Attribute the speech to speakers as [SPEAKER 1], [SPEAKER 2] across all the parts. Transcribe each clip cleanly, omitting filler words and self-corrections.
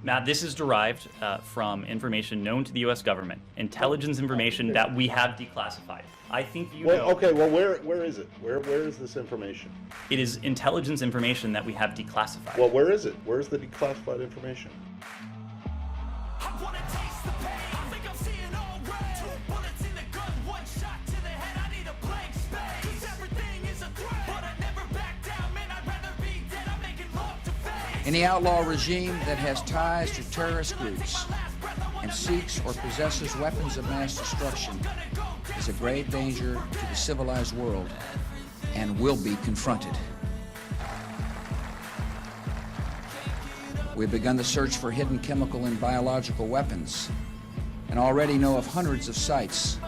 [SPEAKER 1] Matt, this is derived from information known to the U.S. government, intelligence information that we have declassified. I think you know.
[SPEAKER 2] Okay, well, where is it? Where is this information?
[SPEAKER 1] It is intelligence information that we have declassified.
[SPEAKER 2] Well, where is it? Where's the declassified information?
[SPEAKER 3] Any outlaw regime that has ties to terrorist groups and seeks or possesses weapons of mass destruction is a grave danger to the civilized world and will be confronted. We've begun the search for hidden chemical and biological weapons and already know of hundreds of sites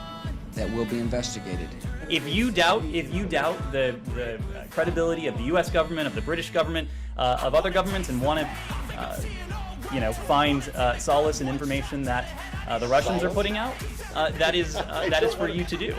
[SPEAKER 3] that will be investigated.
[SPEAKER 1] If you doubt the credibility of the U.S. government, of the British government, of other governments, and want to, find solace in information that the Russians are putting out, that is for you to do.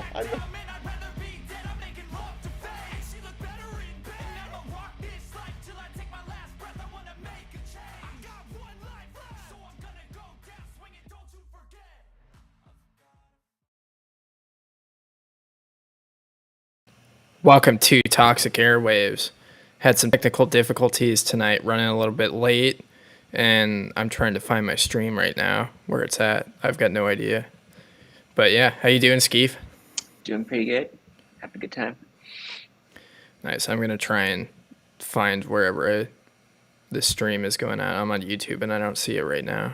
[SPEAKER 4] Welcome to Toxic Airwaves. Had some technical difficulties tonight, running a little bit late, and I'm trying to find my stream right now, where it's at. I've got no idea. But yeah, how you doing, Skeef?
[SPEAKER 5] Doing pretty good. Having a good time.
[SPEAKER 4] Nice. I'm going to try and find wherever the stream is going at. I'm on YouTube, and I don't see it right now.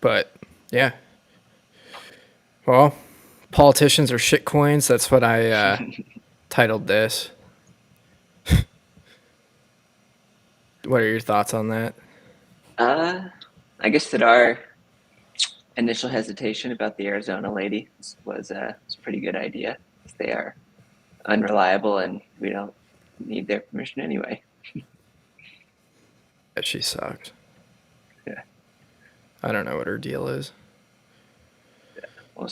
[SPEAKER 4] But yeah. Well, politicians are shitcoins. That's what I titled this. What are your thoughts on that?
[SPEAKER 5] I guess that our initial hesitation about the Arizona lady was a pretty good idea. They are unreliable, and we don't need their permission anyway.
[SPEAKER 4] She sucks.
[SPEAKER 5] Yeah.
[SPEAKER 4] I don't know what her deal is.
[SPEAKER 5] Yeah. Well,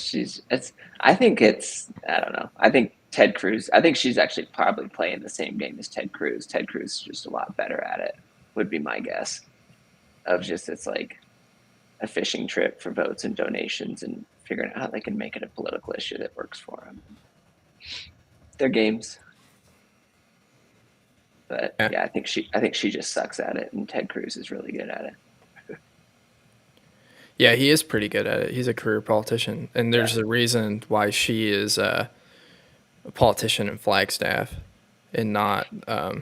[SPEAKER 5] I don't know. I think Ted Cruz, I think she's actually probably playing the same game as Ted Cruz. Ted Cruz is just a lot better at it, would be my guess. It's like a fishing trip for votes and donations and figuring out how they can make it a political issue that works for them. Their games. But yeah, I think she just sucks at it, and Ted Cruz is really good at it.
[SPEAKER 4] Yeah, he is pretty good at it. He's a career politician, and there's a reason why she is a politician in Flagstaff and not, a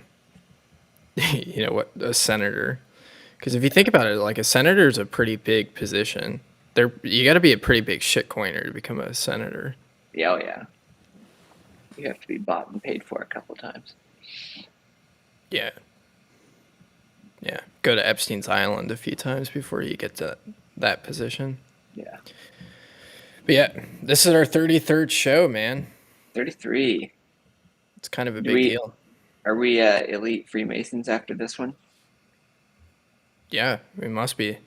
[SPEAKER 4] senator. Because if you think about it, like a senator is a pretty big position. You got to be a pretty big shitcoiner to become a senator.
[SPEAKER 5] Yeah, oh yeah. You have to be bought and paid for a couple times.
[SPEAKER 4] Yeah. Yeah. Go to Epstein's Island a few times before you get to that position.
[SPEAKER 5] Yeah.
[SPEAKER 4] But yeah, this is our 33rd show, man.
[SPEAKER 5] 33.
[SPEAKER 4] It's kind of a big deal.
[SPEAKER 5] Are we elite Freemasons after this one?
[SPEAKER 4] Yeah, we must be.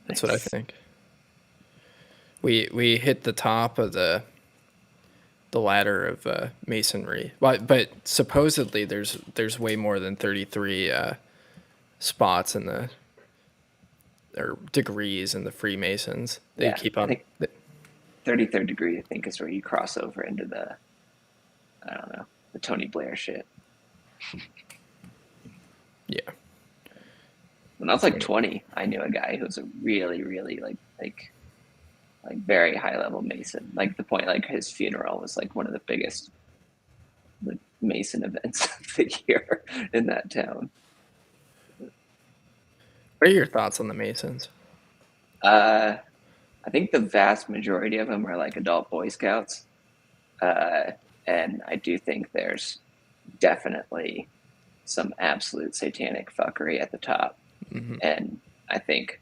[SPEAKER 4] That's what I think. We hit the top of the ladder of masonry. But supposedly there's way more than 33 spots in or degrees in the Freemasons. They keep on.
[SPEAKER 5] 33rd degree, I think, is where you cross over into the Tony Blair shit.
[SPEAKER 4] Yeah.
[SPEAKER 5] When I was like 20, I knew a guy who was a really, really like very high level Mason. Like the point, like his funeral was like one of the biggest Mason events of the year in that town.
[SPEAKER 4] What are your thoughts on the Masons?
[SPEAKER 5] I think the vast majority of them are like adult Boy Scouts. And I do think there's definitely some absolute satanic fuckery at the top. Mm-hmm. And I think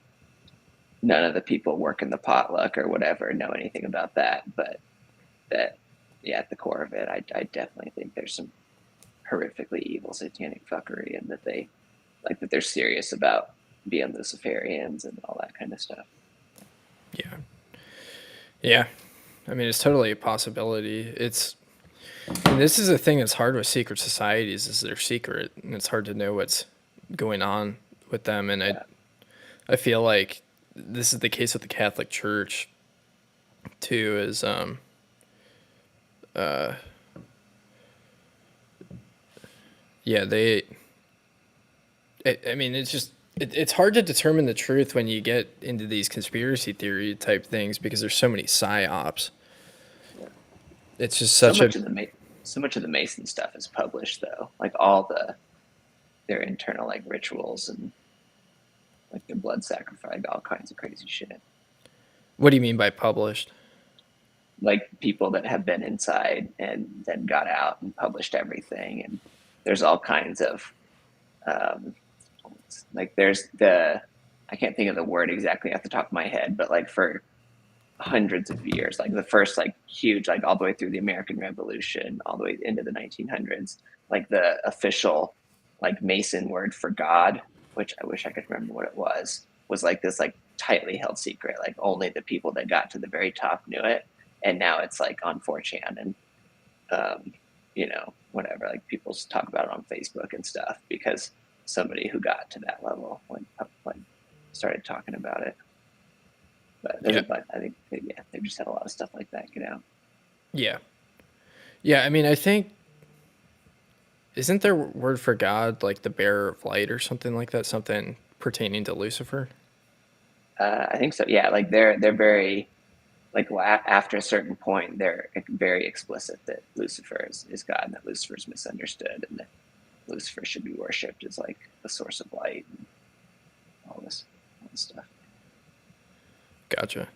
[SPEAKER 5] none of the people working the potluck or whatever know anything about that. But at the core of it, I definitely think there's some horrifically evil satanic fuckery, and that they're serious about being Luciferians and all that kind of stuff.
[SPEAKER 4] Yeah. Yeah. I mean, it's totally a possibility. And this is the thing that's hard with secret societies, is they're secret, and it's hard to know what's going on with them. And I feel like this is the case with the Catholic Church too. Is yeah, I mean, it's just it's hard to determine the truth when you get into these conspiracy theory type things because there's so many psyops. It's just such a
[SPEAKER 5] So much of the Mason stuff is published though, like their internal like rituals and like their blood sacrifice, all kinds of crazy shit.
[SPEAKER 4] What do you mean by published?
[SPEAKER 5] Like people that have been inside and then got out and published everything, and there's all kinds of um, like I can't think of the word exactly off the top of my head, but like for hundreds of years, like the first like huge, like all the way through the American Revolution, all the way into the 1900s, like the official like Mason word for God, which I wish I could remember what it was like this like tightly held secret. Like only the people that got to the very top knew it. And now it's like on 4chan and, whatever, like people talk about it on Facebook and stuff because somebody who got to that level started talking about it. But there's I think, they just had a lot of stuff like that get out.
[SPEAKER 4] Yeah. Yeah, I mean, I think, isn't their word for God like the bearer of light or something like that? Something pertaining to Lucifer?
[SPEAKER 5] I think so. Yeah, like they're very, like after a certain point, they're very explicit that Lucifer is God and that Lucifer is misunderstood and that Lucifer should be worshipped as like the source of light and all this stuff.
[SPEAKER 4] Gotcha.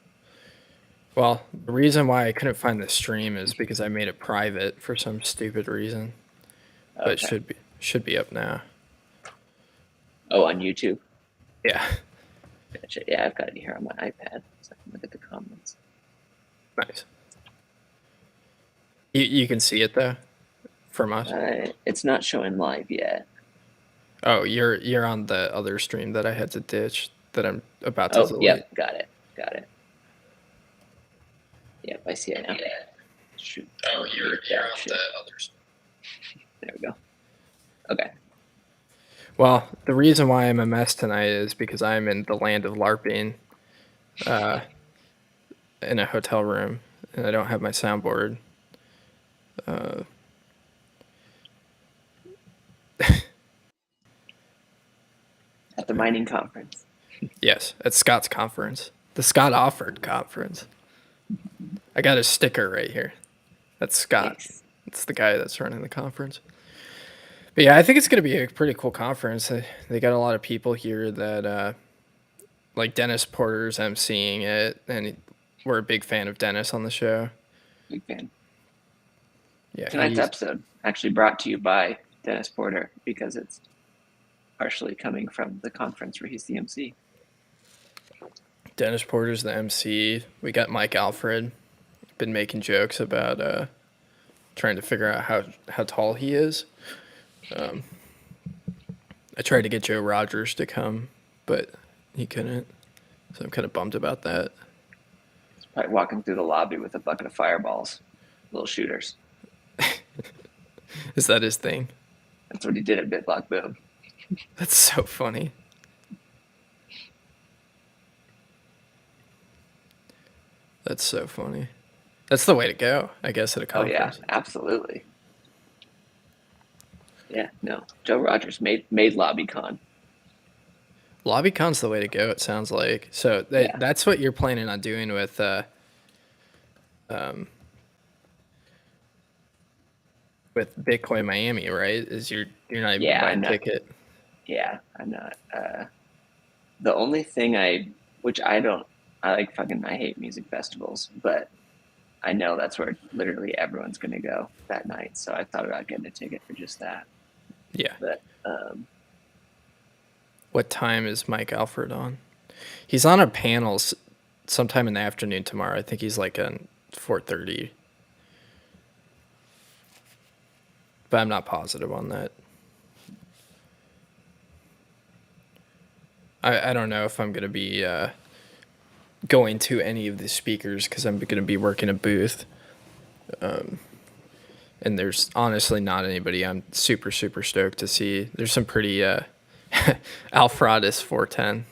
[SPEAKER 4] Well, the reason why I couldn't find the stream is because I made it private for some stupid reason. But it should be up now.
[SPEAKER 5] Oh, on YouTube?
[SPEAKER 4] Yeah.
[SPEAKER 5] Gotcha. Yeah, I've got it here on my iPad, so I can look at the comments.
[SPEAKER 4] Nice. You can see it though, from us.
[SPEAKER 5] It's not showing live yet.
[SPEAKER 4] Oh, you're on the other stream that I had to ditch that I'm about to delete.
[SPEAKER 5] Yep, got it. Yep, I see it now. Shoot.
[SPEAKER 4] Oh, you're on the other stream.
[SPEAKER 5] There we go. Okay.
[SPEAKER 4] Well, the reason why I'm a mess tonight is because I'm in the land of LARPing, in a hotel room, and I don't have my soundboard.
[SPEAKER 5] At the mining conference.
[SPEAKER 4] Yes, at Scott's conference, the Scott Offered conference. I got a sticker right here. That's Scott.
[SPEAKER 5] Nice.
[SPEAKER 4] It's the guy that's running the conference. But yeah, I think it's going to be a pretty cool conference. They got a lot of people here that, like Dennis Porter's emceeing it, and we're a big fan of Dennis on the show.
[SPEAKER 5] Big fan.
[SPEAKER 4] Yeah.
[SPEAKER 5] Tonight's episode actually brought to you by Dennis Porter because it's partially coming from the conference where he's the MC.
[SPEAKER 4] Dennis Porter's the MC. We got Mike Alfred. Been making jokes about trying to figure out how tall he is. I tried to get Joe Rogers to come, but he couldn't. So I'm kind of bummed about that.
[SPEAKER 5] He's probably walking through the lobby with a bucket of fireballs, little shooters.
[SPEAKER 4] Is that his thing?
[SPEAKER 5] That's what he did at BitBlock Boom.
[SPEAKER 4] That's so funny. That's so funny. That's the way to go, I guess, at a conference.
[SPEAKER 5] Oh yeah, absolutely. Yeah, no. Joe Rogers made LobbyCon.
[SPEAKER 4] LobbyCon's the way to go, it sounds like. So that's what you're planning on doing with Bitcoin Miami, right? Is you're not even buying a ticket?
[SPEAKER 5] Yeah, I'm not. The only thing I hate music festivals, but I know that's where literally everyone's going to go that night. So I thought about getting a ticket for just that.
[SPEAKER 4] Yeah.
[SPEAKER 5] But
[SPEAKER 4] what time is Mike Alfred on? He's on a panel sometime in the afternoon tomorrow. I think he's like on 4:30. But I'm not positive on that. I don't know if I'm going to be going to any of the speakers because I'm going to be working a booth. And there's honestly not anybody I'm super, super stoked to see. There's some pretty Alfredus 410.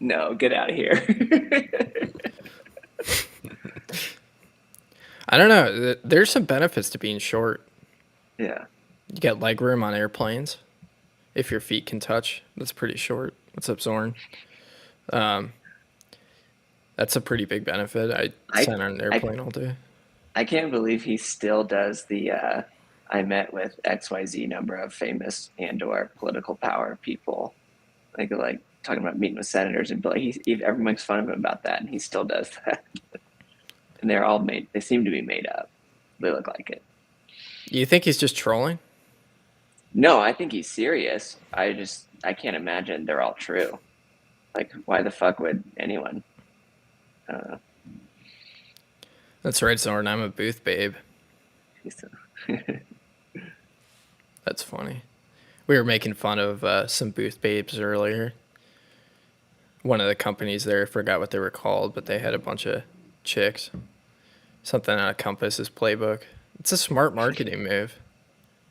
[SPEAKER 5] No, get out of here.
[SPEAKER 4] I don't know. There's some benefits to being short.
[SPEAKER 5] Yeah.
[SPEAKER 4] You get leg room on airplanes if your feet can touch. That's pretty short. What's up, Zorn? That's a pretty big benefit. I
[SPEAKER 5] I
[SPEAKER 4] sat on an
[SPEAKER 5] I
[SPEAKER 4] airplane all day.
[SPEAKER 5] I can't believe he still does the I met with XYZ number of famous and or political power people. Like talking about meeting with senators and like everyone makes fun of him about that and he still does that. And they're all made they seem to be made up. They look like it.
[SPEAKER 4] You think he's just trolling?
[SPEAKER 5] No, I think he's serious. I can't imagine they're all true. Like why the fuck would anyone
[SPEAKER 4] That's right, Zorn. I'm a booth babe. That's funny. We were making fun of some booth babes earlier. One of the companies there, I forgot what they were called, but they had a bunch of chicks. Something out of Compass's playbook. It's a smart marketing move,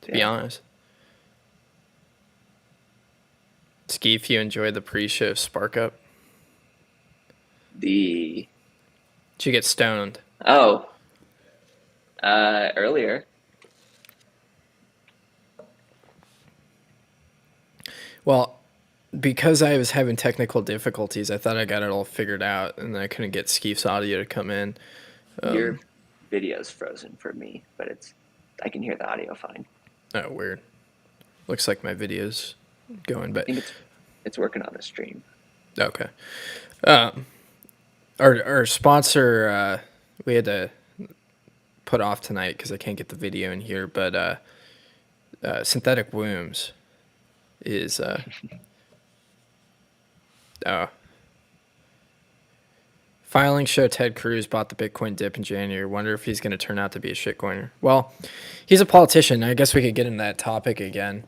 [SPEAKER 4] to be honest. Ski, if you enjoyed the pre-show Spark Up,
[SPEAKER 5] The
[SPEAKER 4] did you get stoned?
[SPEAKER 5] earlier.
[SPEAKER 4] Well, because I was having technical difficulties, I thought I got it all figured out, and then I couldn't get Skeef's audio to come in.
[SPEAKER 5] Your video's frozen for me, but I can hear the audio fine.
[SPEAKER 4] Oh, weird. Looks like my video's going, but
[SPEAKER 5] I think it's working on the stream.
[SPEAKER 4] okay. Our sponsor, we had to put off tonight because I can't get the video in here, but Synthetic Wombs is filing show Ted Cruz bought the Bitcoin dip in January. Wonder if he's going to turn out to be a shitcoiner. Well, he's a politician. I guess we could get into that topic again.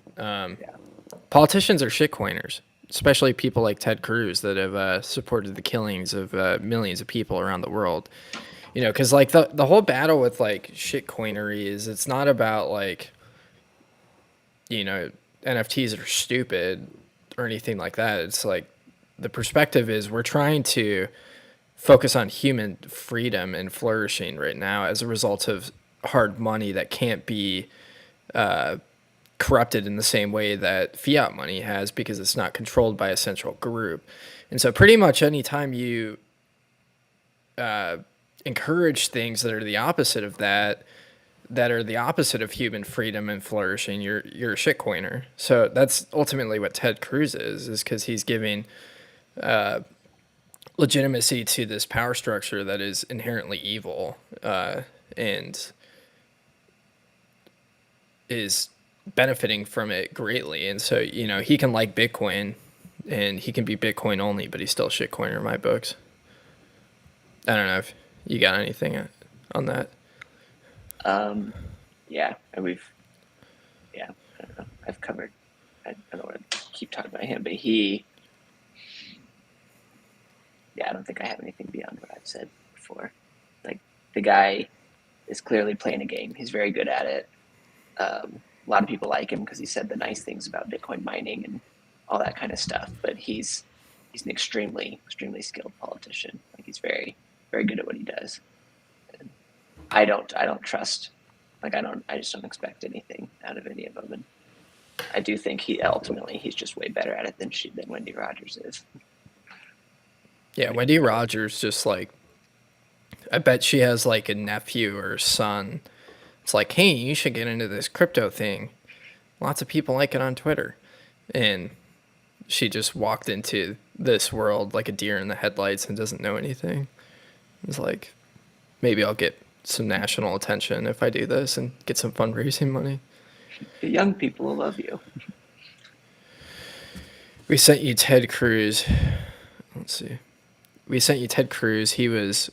[SPEAKER 4] Politicians are shitcoiners, especially people like Ted Cruz that have supported the killings of millions of people around the world. You know, because like the whole battle with like shitcoinery is it's not about like, you know, NFTs are stupid or anything like that. It's like the perspective is we're trying to focus on human freedom and flourishing right now as a result of hard money that can't be corrupted in the same way that fiat money has because it's not controlled by a central group. And so pretty much anytime you encourage things that are the opposite of that are the opposite of human freedom and flourishing, you're a shitcoiner. So that's ultimately what Ted Cruz is because he's giving legitimacy to this power structure that is inherently evil and is benefiting from it greatly. And so, you know, he can like Bitcoin and he can be Bitcoin only, but he's still a shitcoiner in my books. I don't know if you got anything on that.
[SPEAKER 5] Yeah, and I don't know. I've covered. I don't want to keep talking about him, but I don't think I have anything beyond what I've said before. Like the guy is clearly playing a game. He's very good at it. A lot of people like him because he said the nice things about Bitcoin mining and all that kind of stuff. But he's an extremely skilled politician. Like he's very very good at what he does. And I don't trust. Like I just don't expect anything out of any of them. And I do think he's just way better at it than Wendy Rogers is.
[SPEAKER 4] Yeah, Wendy Rogers just like, I bet she has like a nephew or a son. It's like, hey, you should get into this crypto thing. Lots of people like it on Twitter. And she just walked into this world like a deer in the headlights and doesn't know anything. It's like, maybe I'll get some national attention if I do this and get some fundraising money.
[SPEAKER 5] The young people will love you.
[SPEAKER 4] We sent you Ted Cruz. Let's see. We sent you Ted Cruz. He was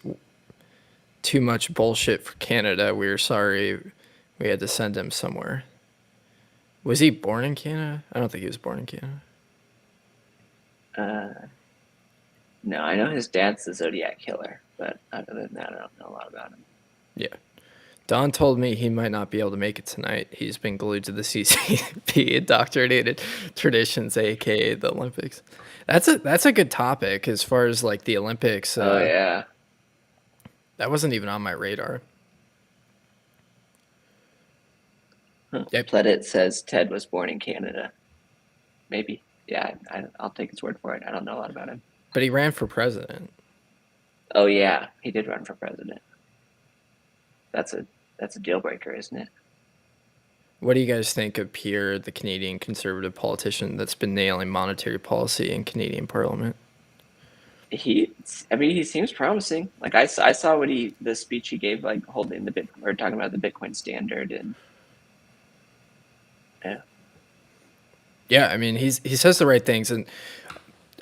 [SPEAKER 4] too much bullshit for Canada. We were sorry. We had to send him somewhere. Was he born in Canada? I don't think he was born in Canada.
[SPEAKER 5] No, I know his dad's the Zodiac Killer, but other than that, I don't know a lot about him.
[SPEAKER 4] Yeah. Don told me he might not be able to make it tonight. He's been glued to the CCP indoctrinated traditions, aka the Olympics. That's a good topic as far as like the Olympics.
[SPEAKER 5] Oh yeah.
[SPEAKER 4] That wasn't even on my radar. Yep.
[SPEAKER 5] Pledit says Ted was born in Canada. Maybe. Yeah, I'll take his word for it. I don't know a lot about him.
[SPEAKER 4] But he ran for president.
[SPEAKER 5] Oh yeah, he did run for president. That's a deal breaker, isn't it?
[SPEAKER 4] What do you guys think of Pierre, the Canadian conservative politician that's been nailing monetary policy in Canadian Parliament?
[SPEAKER 5] He seems promising. Like I saw the speech he gave, like holding or talking about the Bitcoin standard, and yeah.
[SPEAKER 4] Yeah, I mean, he says the right things, and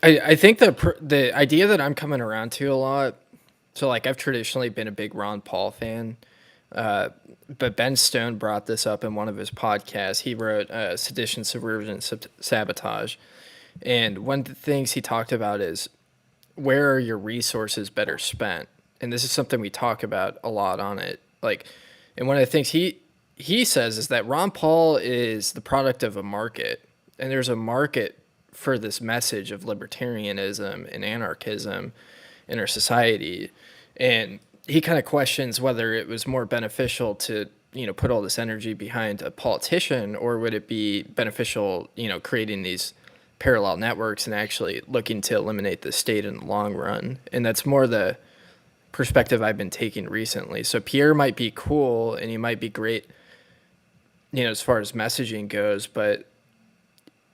[SPEAKER 4] I think the idea that I'm coming around to a lot. So like I've traditionally been a big Ron Paul fan, but Ben Stone brought this up in one of his podcasts. He wrote "Sedition, Subversion, Sabotage," and one of the things he talked about is where are your resources better spent, and this is something we talk about a lot on it. Like, and one of the things he says is that Ron Paul is the product of a market, and there's a market for this message of libertarianism and anarchism in our society. And he kind of questions whether it was more beneficial to, put all this energy behind a politician, or would it be beneficial, creating these parallel networks and actually looking to eliminate the state in the long run. And that's more the perspective I've been taking recently. So Pierre might be cool and he might be great, as far as messaging goes, but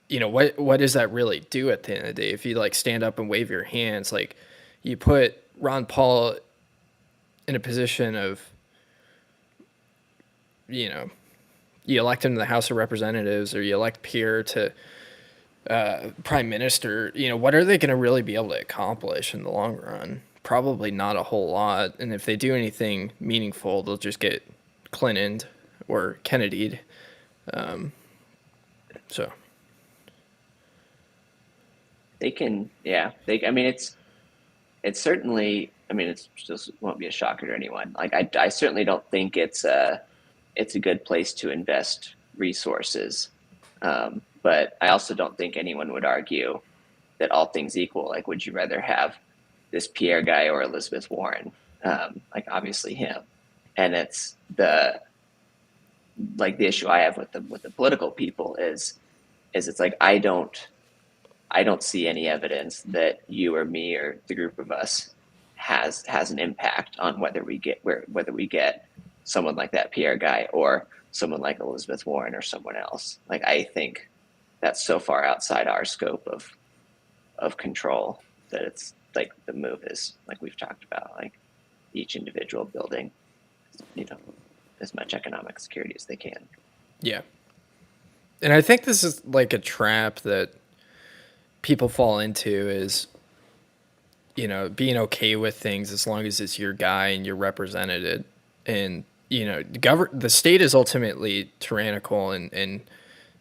[SPEAKER 4] what does that really do at the end of the day? If you like stand up and wave your hands, like you put Ron Paul in a position of, you elect him to the House of Representatives, or you elect Pierre to prime minister, what are they going to really be able to accomplish in the long run? Probably not a whole lot. And if they do anything meaningful, they'll just get Clinton'd or Kennedy'd. So
[SPEAKER 5] They can, yeah. It's certainly. It just won't be a shocker to anyone. Like I certainly don't think it's a good place to invest resources. But I also don't think anyone would argue that all things equal, like, would you rather have this Pierre guy or Elizabeth Warren? Like obviously him. And it's the issue I have with the political people is it's like I don't see any evidence that you or me or the group of us has an impact on whether we get someone like that Pierre guy or someone like Elizabeth Warren or someone else. Like I think that's so far outside our scope of control that it's like the move is like we've talked about, like each individual building, as much economic security as they can.
[SPEAKER 4] Yeah. And I think this is like a trap that people fall into is, being okay with things as long as it's your guy and you're represented. And, the state is ultimately tyrannical and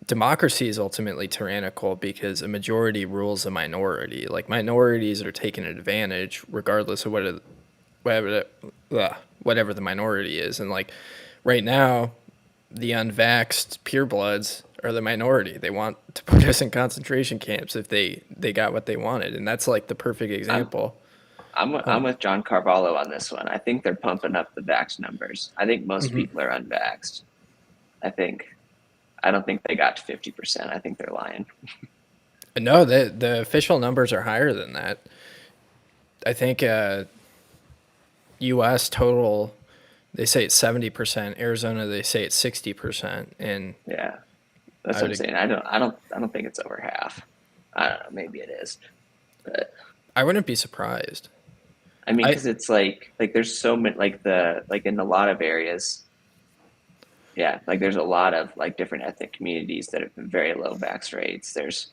[SPEAKER 4] democracy is ultimately tyrannical because a majority rules a minority. Like minorities are taking advantage regardless of whatever the minority is. And like right now, the unvaxxed purebloods are the minority. They want to put us in concentration camps if they got what they wanted. And that's like the perfect example.
[SPEAKER 5] I'm with John Carvalho on this one. I think they're pumping up the vax numbers. I think most people are unvaxxed. I don't think they got to 50%. I think they're lying.
[SPEAKER 4] No, the official numbers are higher than that. I think U.S. total, they say it's 70%. Arizona, they say it's 60%. And
[SPEAKER 5] yeah, that's what I'm saying. I don't think it's over half. I don't know. Maybe it is, but
[SPEAKER 4] I wouldn't be surprised.
[SPEAKER 5] Because it's like there's so many in a lot of areas. Yeah, like there's a lot of like different ethnic communities that have very low vax rates. There's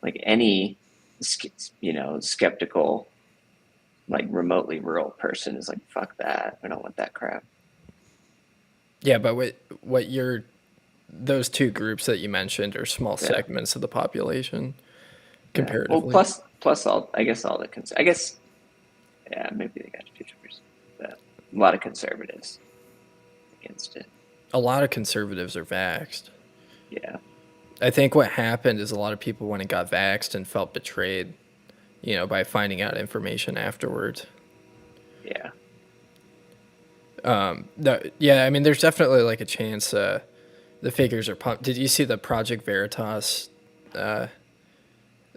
[SPEAKER 5] like any, skeptical, like remotely rural person is like, fuck that. I don't want that crap.
[SPEAKER 4] Yeah, but those two groups that you mentioned are small segments of the population comparatively.
[SPEAKER 5] Well, plus all maybe they got 50%, but a lot of conservatives. against it.
[SPEAKER 4] A lot of conservatives are vaxxed.
[SPEAKER 5] Yeah.
[SPEAKER 4] I think what happened is a lot of people went and got vaxxed and felt betrayed, by finding out information afterwards.
[SPEAKER 5] Yeah.
[SPEAKER 4] Yeah, I mean, there's definitely like a chance the figures are pumped. Did you see the Project Veritas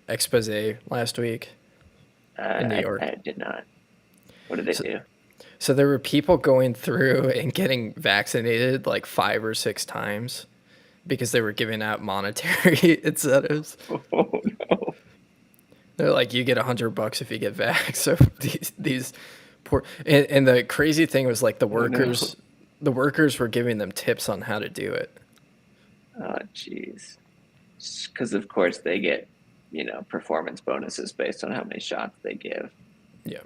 [SPEAKER 4] expose last week in New York?
[SPEAKER 5] I did not. What did they do?
[SPEAKER 4] So there were people going through and getting vaccinated like 5 or 6 times because they were giving out monetary incentives.
[SPEAKER 5] Oh no.
[SPEAKER 4] They're like, you get $100 if you get vaxxed. So these poor and the crazy thing was like the workers were giving them tips on how to do it.
[SPEAKER 5] Oh jeez. Because of course they get, performance bonuses based on how many shots they give.
[SPEAKER 4] Yeah.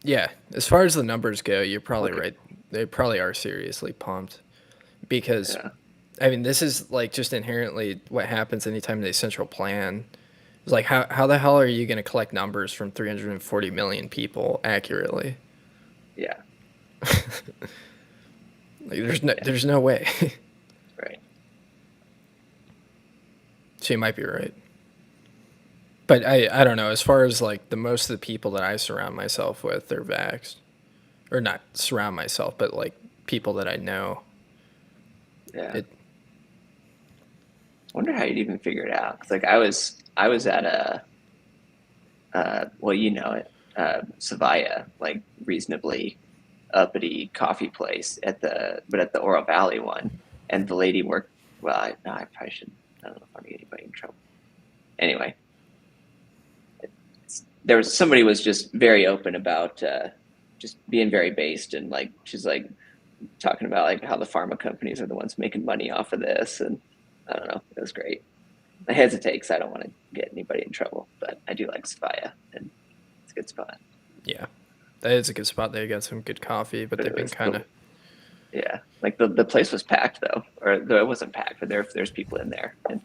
[SPEAKER 4] Yeah, as far as the numbers go, you're probably right. They probably are seriously pumped because, I mean, this is like just inherently what happens anytime they central plan. It's like, how the hell are you going to collect numbers from 340 million people accurately?
[SPEAKER 5] Yeah.
[SPEAKER 4] There's no way.
[SPEAKER 5] Right.
[SPEAKER 4] So you might be right. But I don't know. As far as like most of the people that I surround myself with, they're vaxxed. Or not surround myself, but like people that I know.
[SPEAKER 5] Yeah. I wonder how you'd even figure it out. 'Cause like I was at a, Savaya, like reasonably uppity coffee place at the Oro Valley one, and the lady worked. Well, I probably shouldn't. I don't know if I'm getting anybody in trouble. Anyway, somebody was just very open about just being very based, and like she's like talking about like how the pharma companies are the ones making money off of this, and I don't know, it was great. I hesitate because I don't want to get anybody in trouble, but I do like Savaya, and it's a good spot.
[SPEAKER 4] Yeah, that is a good spot. They got some good coffee, but they've been kind of.
[SPEAKER 5] Yeah, like the place was packed though, or it wasn't packed, but there's people in there, and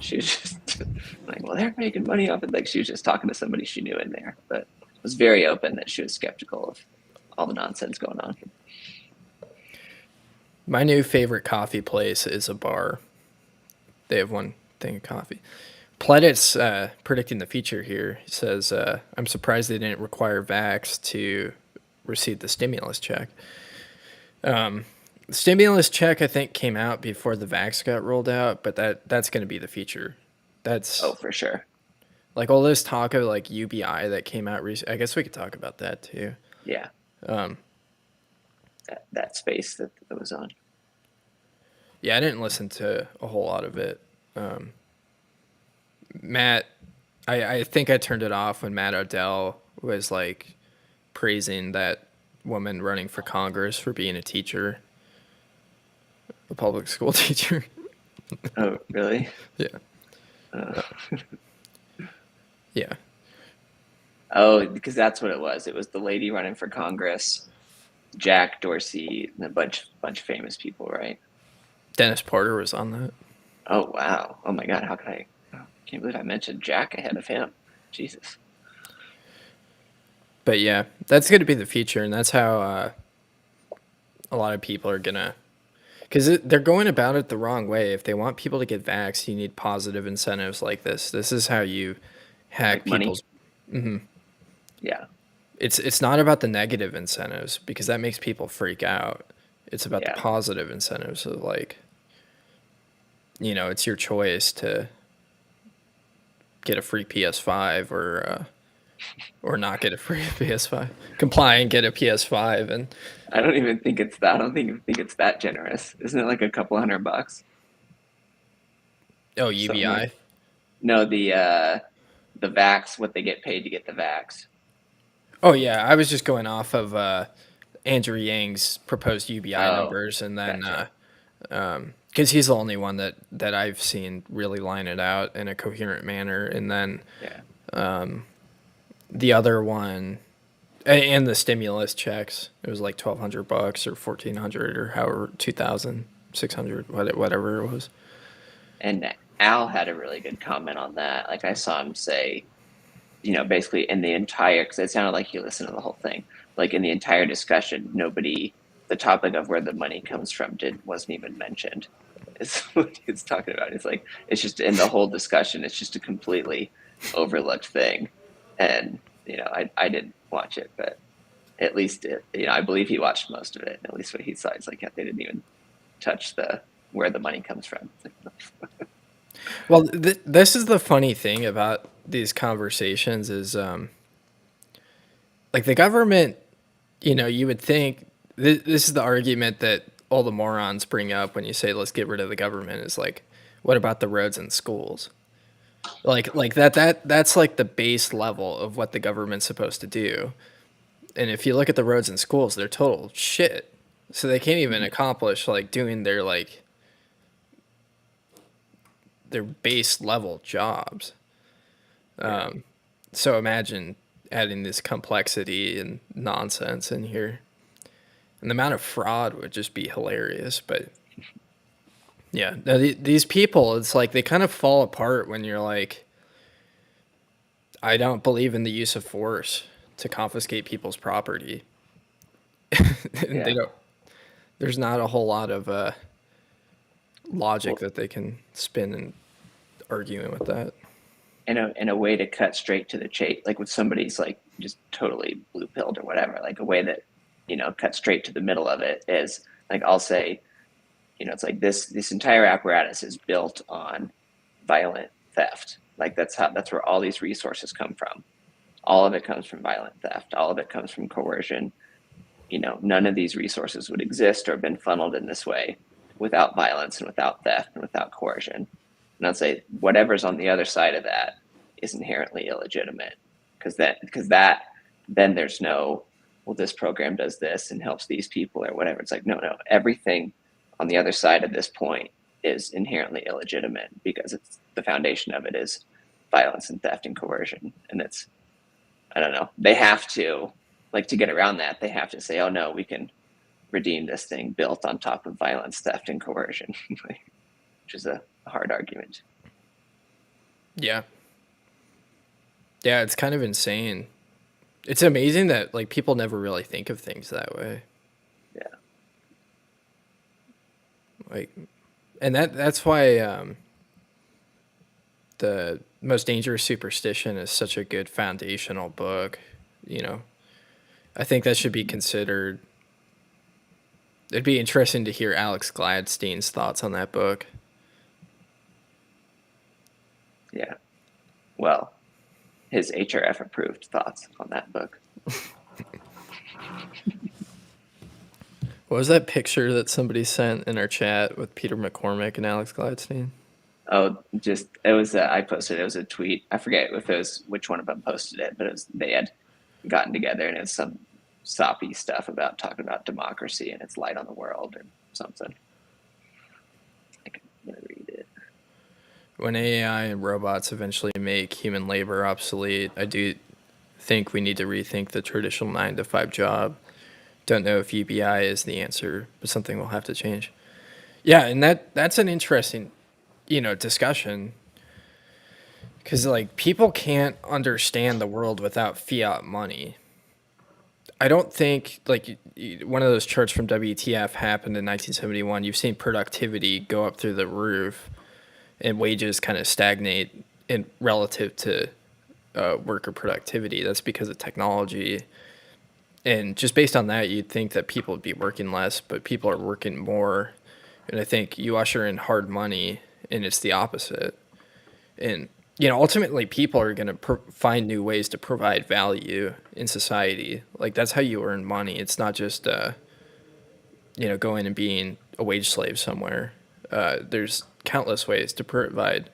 [SPEAKER 5] she was just like, well, they're making money off it. Like she was just talking to somebody she knew in there, but was very open that she was skeptical of all the nonsense going on.
[SPEAKER 4] My new favorite coffee place is a bar. They have one thing of coffee. Pledit's predicting the future here. He says, I'm surprised they didn't require vax to receive the stimulus check. The stimulus check, I think, came out before the vax got rolled out, but that's going to be the future. That's
[SPEAKER 5] for sure.
[SPEAKER 4] Like all this talk of like UBI that came out recently. I guess we could talk about that too.
[SPEAKER 5] Yeah. That space that was on.
[SPEAKER 4] Yeah, I didn't listen to a whole lot of it. Matt, I think I turned it off when Matt Odell was like praising that woman running for Congress for being a teacher, a public school teacher.
[SPEAKER 5] Oh, really?
[SPEAKER 4] Yeah. Yeah.
[SPEAKER 5] Oh, because that's what it was. It was the lady running for Congress, Jack Dorsey, and a bunch of famous people, right?
[SPEAKER 4] Dennis Porter was on that.
[SPEAKER 5] Oh, wow. Oh, my God. How could I can't believe I mentioned Jack ahead of him. Jesus.
[SPEAKER 4] But yeah, that's going to be the future, and that's how a lot of people are going to... Because they're going about it the wrong way. If they want people to get vaxxed, you need positive incentives like this. This is how you hack
[SPEAKER 5] like
[SPEAKER 4] people's... Mm-hmm.
[SPEAKER 5] Yeah.
[SPEAKER 4] It's not about the negative incentives, because that makes people freak out. It's about the positive incentives of like, it's your choice to get a free PS5 or not get a free PS5. Comply and get a PS5, and
[SPEAKER 5] I don't even think it's that. I don't think it's that generous. Isn't it like a couple $100?
[SPEAKER 4] Oh, UBI?
[SPEAKER 5] Like, no, the vax, what they get paid to get the vax.
[SPEAKER 4] Oh yeah, I was just going off of Andrew Yang's proposed UBI numbers, and then because he's the only one that I've seen really line it out in a coherent manner, and then the other one and the stimulus checks, it was like $1,200 or $1,400 or however 2,600 whatever it was.
[SPEAKER 5] And Al had a really good comment on that. Like I saw him say, basically in the entire, because it sounded like he listened to the whole thing, like in the entire discussion, the topic of where the money comes from wasn't even mentioned. Is what he's talking about. It's like, it's just in the whole discussion, it's just a completely overlooked thing. And, I didn't watch it, but at least I believe he watched most of it. At least what he saw, it's like, yeah, they didn't even touch where the money comes from. It's like,
[SPEAKER 4] Well, this is the funny thing about these conversations is, like the government, you would think this is the argument that all the morons bring up when you say let's get rid of the government is like, what about the roads and schools? Like that's like the base level of what the government's supposed to do. And if you look at the roads and schools, they're total shit. So they can't even accomplish like doing their base level jobs. So imagine adding this complexity and nonsense in here. And the amount of fraud would just be hilarious. But yeah, no, these people, it's like they kind of fall apart when you're like, I don't believe in the use of force to confiscate people's property. And
[SPEAKER 5] yeah.
[SPEAKER 4] there's not a whole lot of logic that they can spin and arguing with that.
[SPEAKER 5] In a way to cut straight to the chase, like with somebody's like just totally blue pilled or whatever, like a way that, cut straight to the middle of it is like, I'll say, it's like this entire apparatus is built on violent theft. Like that's where all these resources come from. All of it comes from violent theft. All of it comes from coercion. None of these resources would exist or have been funneled in this way without violence and without theft and without coercion. And I'd say whatever's on the other side of that is inherently illegitimate, because then there's no, well, this program does this and helps these people or whatever. It's like, no, everything on the other side of this point is inherently illegitimate because it's the foundation of it is violence and theft and coercion. And it's, I don't know, they have to, like, to get around that, they have to say, oh no, we can redeem this thing built on top of violence, theft, and coercion, which is a hard argument.
[SPEAKER 4] Yeah. Yeah, it's kind of insane. It's amazing that like people never really think of things that way.
[SPEAKER 5] Yeah.
[SPEAKER 4] Like, and that's why the Most Dangerous Superstition is such a good foundational book. I think that should be considered. It'd be interesting to hear Alex Gladstein's thoughts on that book.
[SPEAKER 5] Yeah. Well, his HRF approved thoughts on that book.
[SPEAKER 4] What was that picture that somebody sent in our chat with Peter McCormick and Alex Gladstein?
[SPEAKER 5] Oh, it was, I posted, it was a tweet. I forget if it was which one of them posted it, but they had gotten together and it was some soppy stuff about talking about democracy and its light on the world or something. I'm going to read it.
[SPEAKER 4] When AI and robots eventually make human labor obsolete, I do think we need to rethink the traditional 9-to-5 job. Don't know if UBI is the answer, but something will have to change. Yeah, and that's an interesting, discussion. Because, like, people can't understand the world without fiat money. I don't think, like, one of those charts from WTF happened in 1971. You've seen productivity go up through the roof and wages kind of stagnate in relative to worker productivity. That's because of technology. And just based on that, you'd think that people would be working less, but people are working more. And I think you usher in hard money, and it's the opposite. And, ultimately people are going to find new ways to provide value in society. Like, that's how you earn money. It's not just, going and being a wage slave somewhere. There's countless ways to provide.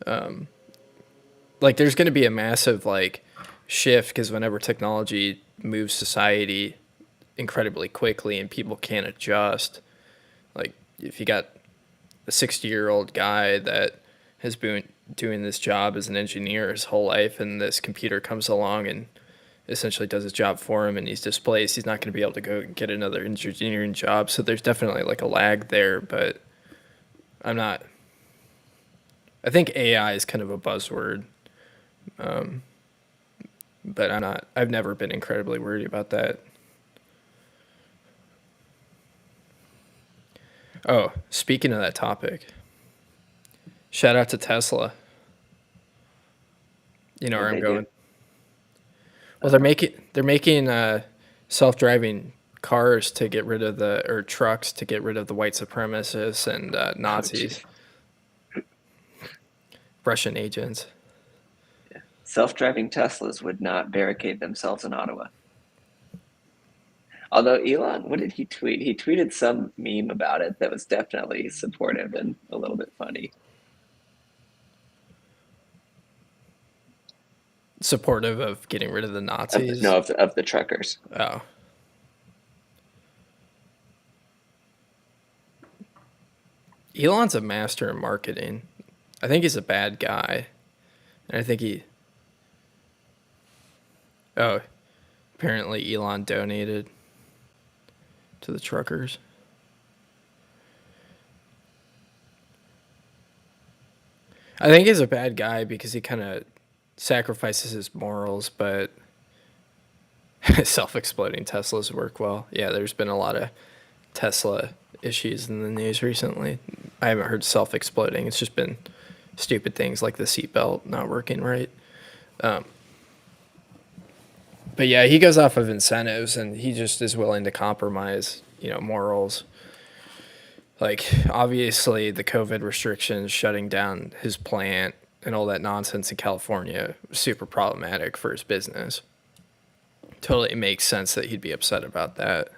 [SPEAKER 4] There's going to be a massive, shift because whenever technology moves society incredibly quickly and people can't adjust, like if you got a 60-year-old guy that has been doing this job as an engineer his whole life and this computer comes along and essentially does his job for him and he's displaced, he's not going to be able to go and get another engineering job. So there's definitely a lag there, but I think AI is kind of a buzzword. but I've never been incredibly worried about that. Oh, speaking of that topic, shout out to Tesla. You know
[SPEAKER 5] What
[SPEAKER 4] where I'm
[SPEAKER 5] they
[SPEAKER 4] going.
[SPEAKER 5] do?
[SPEAKER 4] Well, they're making self-driving cars to get rid of or trucks to get rid of the white supremacists and
[SPEAKER 5] Oh,
[SPEAKER 4] Nazis,
[SPEAKER 5] geez.
[SPEAKER 4] Russian agents.
[SPEAKER 5] Self-driving Teslas would not barricade themselves in Ottawa. Although Elon, what did he tweet? He tweeted some meme about it that was definitely supportive and a little bit funny.
[SPEAKER 4] Supportive of getting rid of the
[SPEAKER 5] Of the,
[SPEAKER 4] Nazis.
[SPEAKER 5] no, of the truckers.
[SPEAKER 4] Oh. Elon's a master in marketing. I think he's a bad guy. And I think oh, apparently Elon donated to the truckers. I think he's a bad guy because he kind of sacrifices his morals, but self-exploding Teslas work well. Yeah, there's been a lot of Tesla issues in the news recently. I haven't heard self-exploding. It's just been stupid things like the seatbelt not working right. But yeah, he goes off of incentives, and he just is willing to compromise, morals. Like, obviously, the COVID restrictions shutting down his plant and all that nonsense in California was super problematic for his business. Totally makes sense that he'd be upset about that.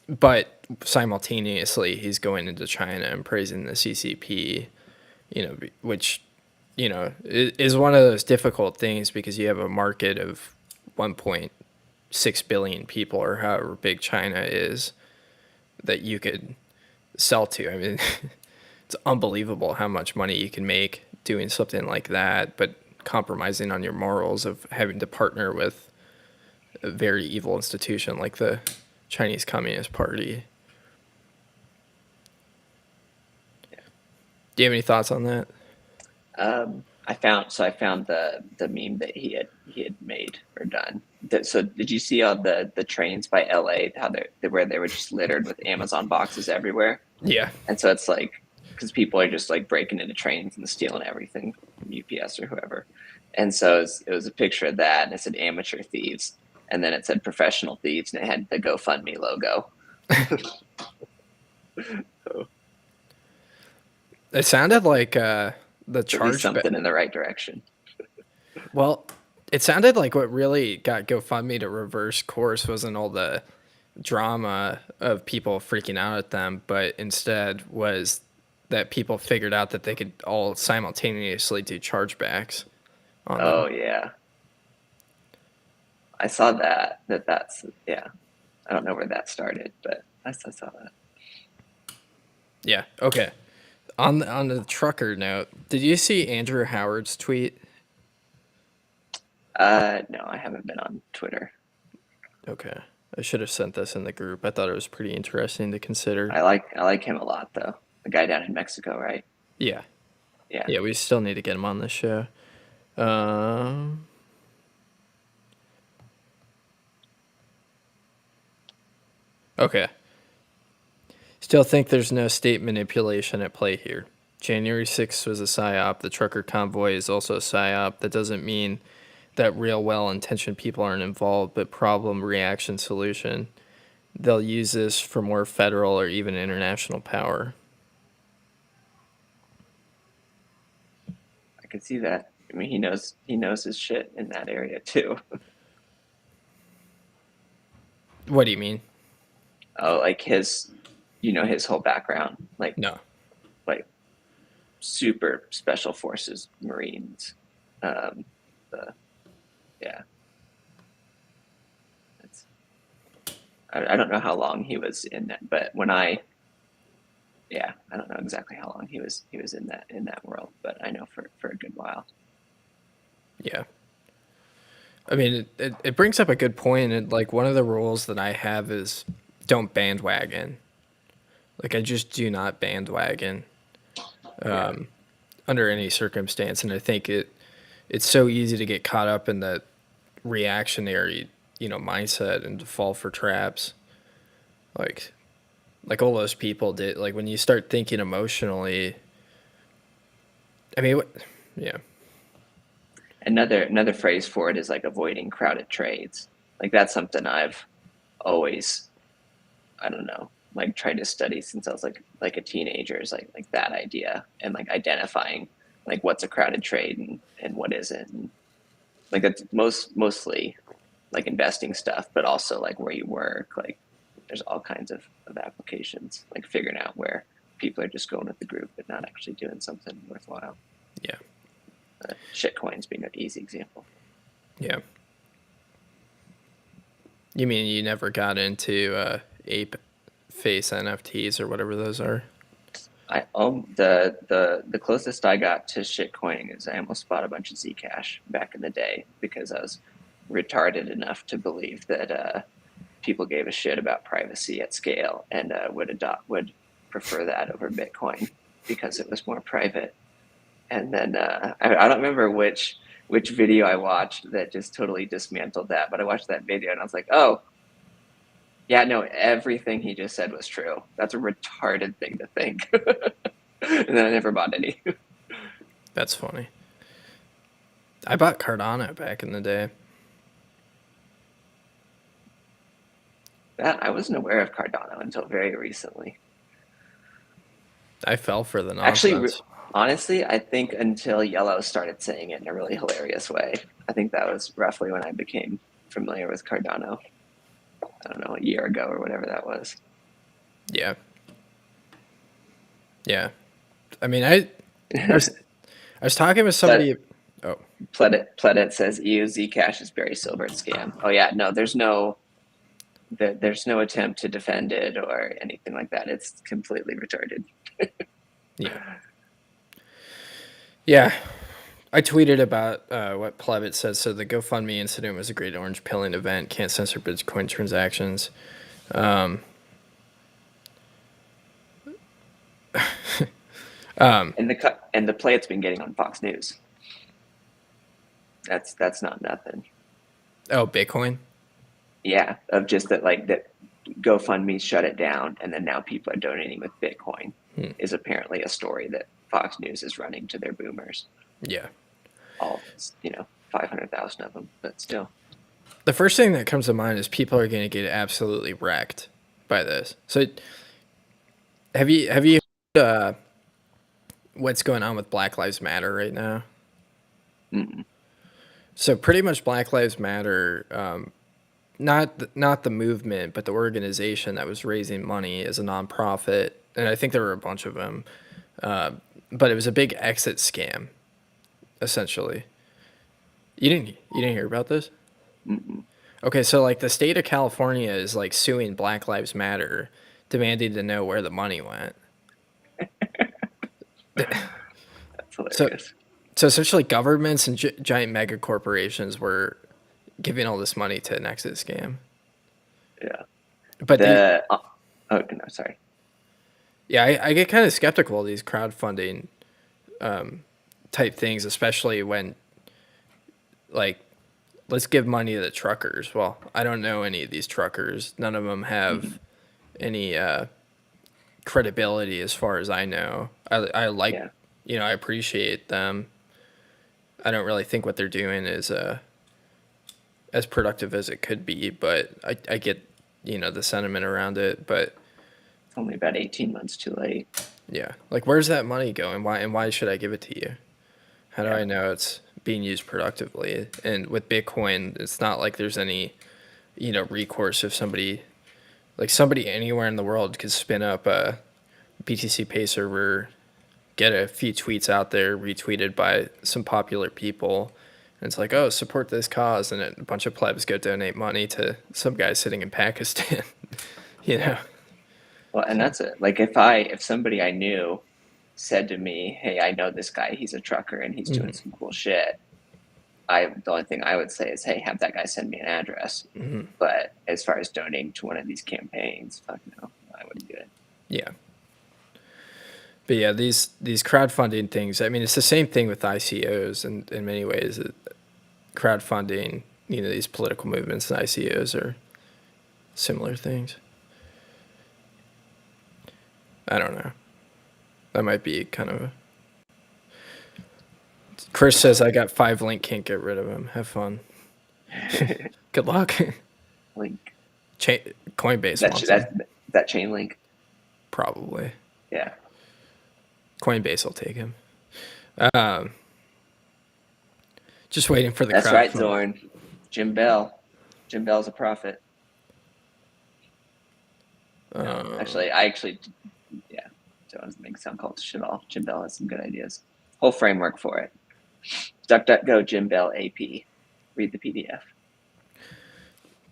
[SPEAKER 4] But simultaneously, he's going into China and praising the CCP, which, is one of those difficult things because you have a market of 1.6 billion people or however big China is that you could sell to. I mean, it's unbelievable how much money you can make doing something like that, but compromising on your morals of having to partner with a very evil institution like the Chinese Communist Party. Do you have any thoughts on that?
[SPEAKER 5] I found the meme that he had made or done. So did you see all the trains by LA how where they were just littered with Amazon boxes everywhere?
[SPEAKER 4] Yeah.
[SPEAKER 5] And so it's like because people are just like breaking into trains and stealing everything from UPS or whoever. And so it was a picture of that, and it said amateur thieves, and then it said professional thieves, and it had the GoFundMe logo.
[SPEAKER 4] It sounded like the
[SPEAKER 5] Charge something in the right direction.
[SPEAKER 4] Well, it sounded like what really got GoFundMe to reverse course wasn't all the drama of people freaking out at them, but instead was that people figured out that they could all simultaneously do chargebacks on them.
[SPEAKER 5] Oh yeah, I saw that's yeah. I don't know where that started, but I saw that.
[SPEAKER 4] Yeah. Okay. On the trucker note, did you see Andrew Howard's tweet?
[SPEAKER 5] No, I haven't been on Twitter.
[SPEAKER 4] Okay. I should have sent this in the group. I thought it was pretty interesting to consider.
[SPEAKER 5] I like him a lot though. The guy down in Mexico, right?
[SPEAKER 4] Yeah.
[SPEAKER 5] Yeah.
[SPEAKER 4] Yeah, we still need to get him on this show. Okay. Still think there's no state manipulation at play here. January 6th was a psyop. The trucker convoy is also a psyop. That doesn't mean that real well-intentioned people aren't involved, but problem, reaction, solution. They'll use this for more federal or even international power.
[SPEAKER 5] I can see that. I mean, he knows his shit in that area too.
[SPEAKER 4] What do you mean?
[SPEAKER 5] Oh, like his whole background, like
[SPEAKER 4] No.
[SPEAKER 5] like super special forces Marines. Yeah. I don't know how long he was in that, but I don't know exactly how long he was in that world, but I know for a good while.
[SPEAKER 4] Yeah. I mean, it brings up a good point. And like one of the rules that I have is don't bandwagon. Like I just do not bandwagon under any circumstance. And I think it's so easy to get caught up in that reactionary, mindset and to fall for traps. Like, all those people did. Like, when you start thinking emotionally, I mean, yeah,
[SPEAKER 5] Another phrase for it is like avoiding crowded trades. Like that's something I've always, I don't know, like tried to study since I was like a teenager, is like that idea, and like identifying like what's a crowded trade and what isn't. And like that's mostly like investing stuff, but also like where you work, like there's all kinds of applications, like figuring out where people are just going with the group but not actually doing something worthwhile.
[SPEAKER 4] yeah,
[SPEAKER 5] Shitcoins being an easy example.
[SPEAKER 4] yeah. You mean you never got into ape face NFTs or whatever those are?
[SPEAKER 5] The closest I got to shitcoining is I almost bought a bunch of Zcash back in the day because I was retarded enough to believe that people gave a shit about privacy at scale and would prefer that over Bitcoin because it was more private. And then I don't remember which video I watched that just totally dismantled that, but I watched that video and I was like, oh, yeah, no, everything he just said was true. That's a retarded thing to think. And then I never bought any.
[SPEAKER 4] That's funny. I bought Cardano back in the day.
[SPEAKER 5] That I wasn't aware of Cardano until very recently.
[SPEAKER 4] I fell for the nonsense.
[SPEAKER 5] Actually, honestly, I think until Yellow started saying it in a really hilarious way. I think that was roughly when I became familiar with Cardano. I don't know, a year ago or whatever that was.
[SPEAKER 4] Yeah. Yeah. I mean, I was talking with somebody. Oh,
[SPEAKER 5] Pledit says EU Zcash is Barry Silbert scam. Oh yeah, no, there's no attempt to defend it or anything like that. It's completely retarded.
[SPEAKER 4] yeah. Yeah. I tweeted about what Plebit said. So the GoFundMe incident was a great orange pilling event. Can't censor Bitcoin transactions.
[SPEAKER 5] And the play it's been getting on Fox News. That's not nothing.
[SPEAKER 4] Oh, Bitcoin?
[SPEAKER 5] Yeah, of just that that GoFundMe shut it down, and then now people are donating with Bitcoin is apparently a story that Fox News is running to their boomers.
[SPEAKER 4] Yeah.
[SPEAKER 5] All 500,000 of them, but still.
[SPEAKER 4] The first thing that comes to mind is people are going to get absolutely wrecked by this. So, have you heard, what's going on with Black Lives Matter right now?
[SPEAKER 5] Mm-mm.
[SPEAKER 4] So pretty much Black Lives Matter, not the movement, but the organization that was raising money as a nonprofit, and I think there were a bunch of them, but it was a big exit scam, essentially. You didn't hear about this?
[SPEAKER 5] Mm-mm.
[SPEAKER 4] Okay, so like the state of California is like suing Black Lives Matter, demanding to know where the money went.
[SPEAKER 5] That's hilarious.
[SPEAKER 4] So essentially, governments and giant mega corporations were giving all this money to an exit scam.
[SPEAKER 5] Yeah.
[SPEAKER 4] But
[SPEAKER 5] oh no, sorry.
[SPEAKER 4] Yeah, I get kind of skeptical of these crowdfunding type things, especially when, like, let's give money to the truckers. Well, I don't know any of these truckers. None of them have any credibility as far as I know. I like, I appreciate them. I don't really think what they're doing is as productive as it could be, but I get, the sentiment around it, but
[SPEAKER 5] it's only about 18 months too late.
[SPEAKER 4] Yeah. Like, where's that money going? Why should I give it to you? How do I know it's being used productively? And with Bitcoin, it's not like there's any, recourse if somebody anywhere in the world could spin up a BTC Pay server, get a few tweets out there, retweeted by some popular people. And it's like, oh, support this cause. And a bunch of plebs go donate money to some guy sitting in Pakistan, know?
[SPEAKER 5] Well, and that's it. Like if somebody I knew said to me, hey, I know this guy, he's a trucker and he's doing some cool shit, the only thing I would say is, hey, have that guy send me an address. But as far as donating to one of these campaigns, fuck no, I wouldn't do it.
[SPEAKER 4] Yeah. But yeah, these crowdfunding things, I mean, it's the same thing with ICOs in many ways. Crowdfunding, these political movements and ICOs are similar things. I don't know. That might be kind of a... Chris says, I got 5 Link, can't get rid of him. Have fun. Good luck.
[SPEAKER 5] Link.
[SPEAKER 4] Coinbase wants him.
[SPEAKER 5] That chain link.
[SPEAKER 4] Probably.
[SPEAKER 5] Yeah.
[SPEAKER 4] Coinbase will take him. Just waiting for the
[SPEAKER 5] That's
[SPEAKER 4] crowd.
[SPEAKER 5] right, Zorn. Jim Bell. Jim Bell's a prophet. Yeah. Don't make sound called shit all. Jim Bell has some good ideas. Whole framework for it. DuckDuckGo Jim Bell AP. Read the PDF.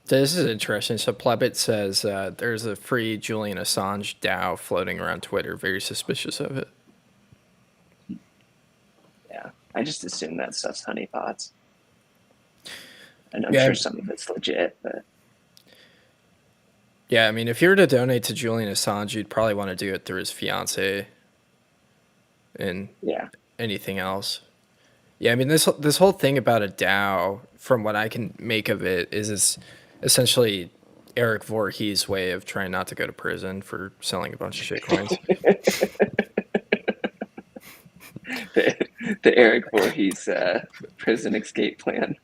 [SPEAKER 4] This is interesting. So Plebit says there's a free Julian Assange DAO floating around Twitter. Very suspicious of it.
[SPEAKER 5] Yeah. I just assume that stuff's honeypots. And I'm
[SPEAKER 4] Yeah.
[SPEAKER 5] sure some of it's legit, but
[SPEAKER 4] Yeah, I mean, if you were to donate to Julian Assange, you'd probably want to do it through his fiance and
[SPEAKER 5] yeah.
[SPEAKER 4] anything else. Yeah, I mean, this whole thing about a DAO, from what I can make of it, is it's essentially Eric Voorhees' way of trying not to go to prison for selling a bunch of shitcoins.
[SPEAKER 5] the Eric Voorhees prison escape plan.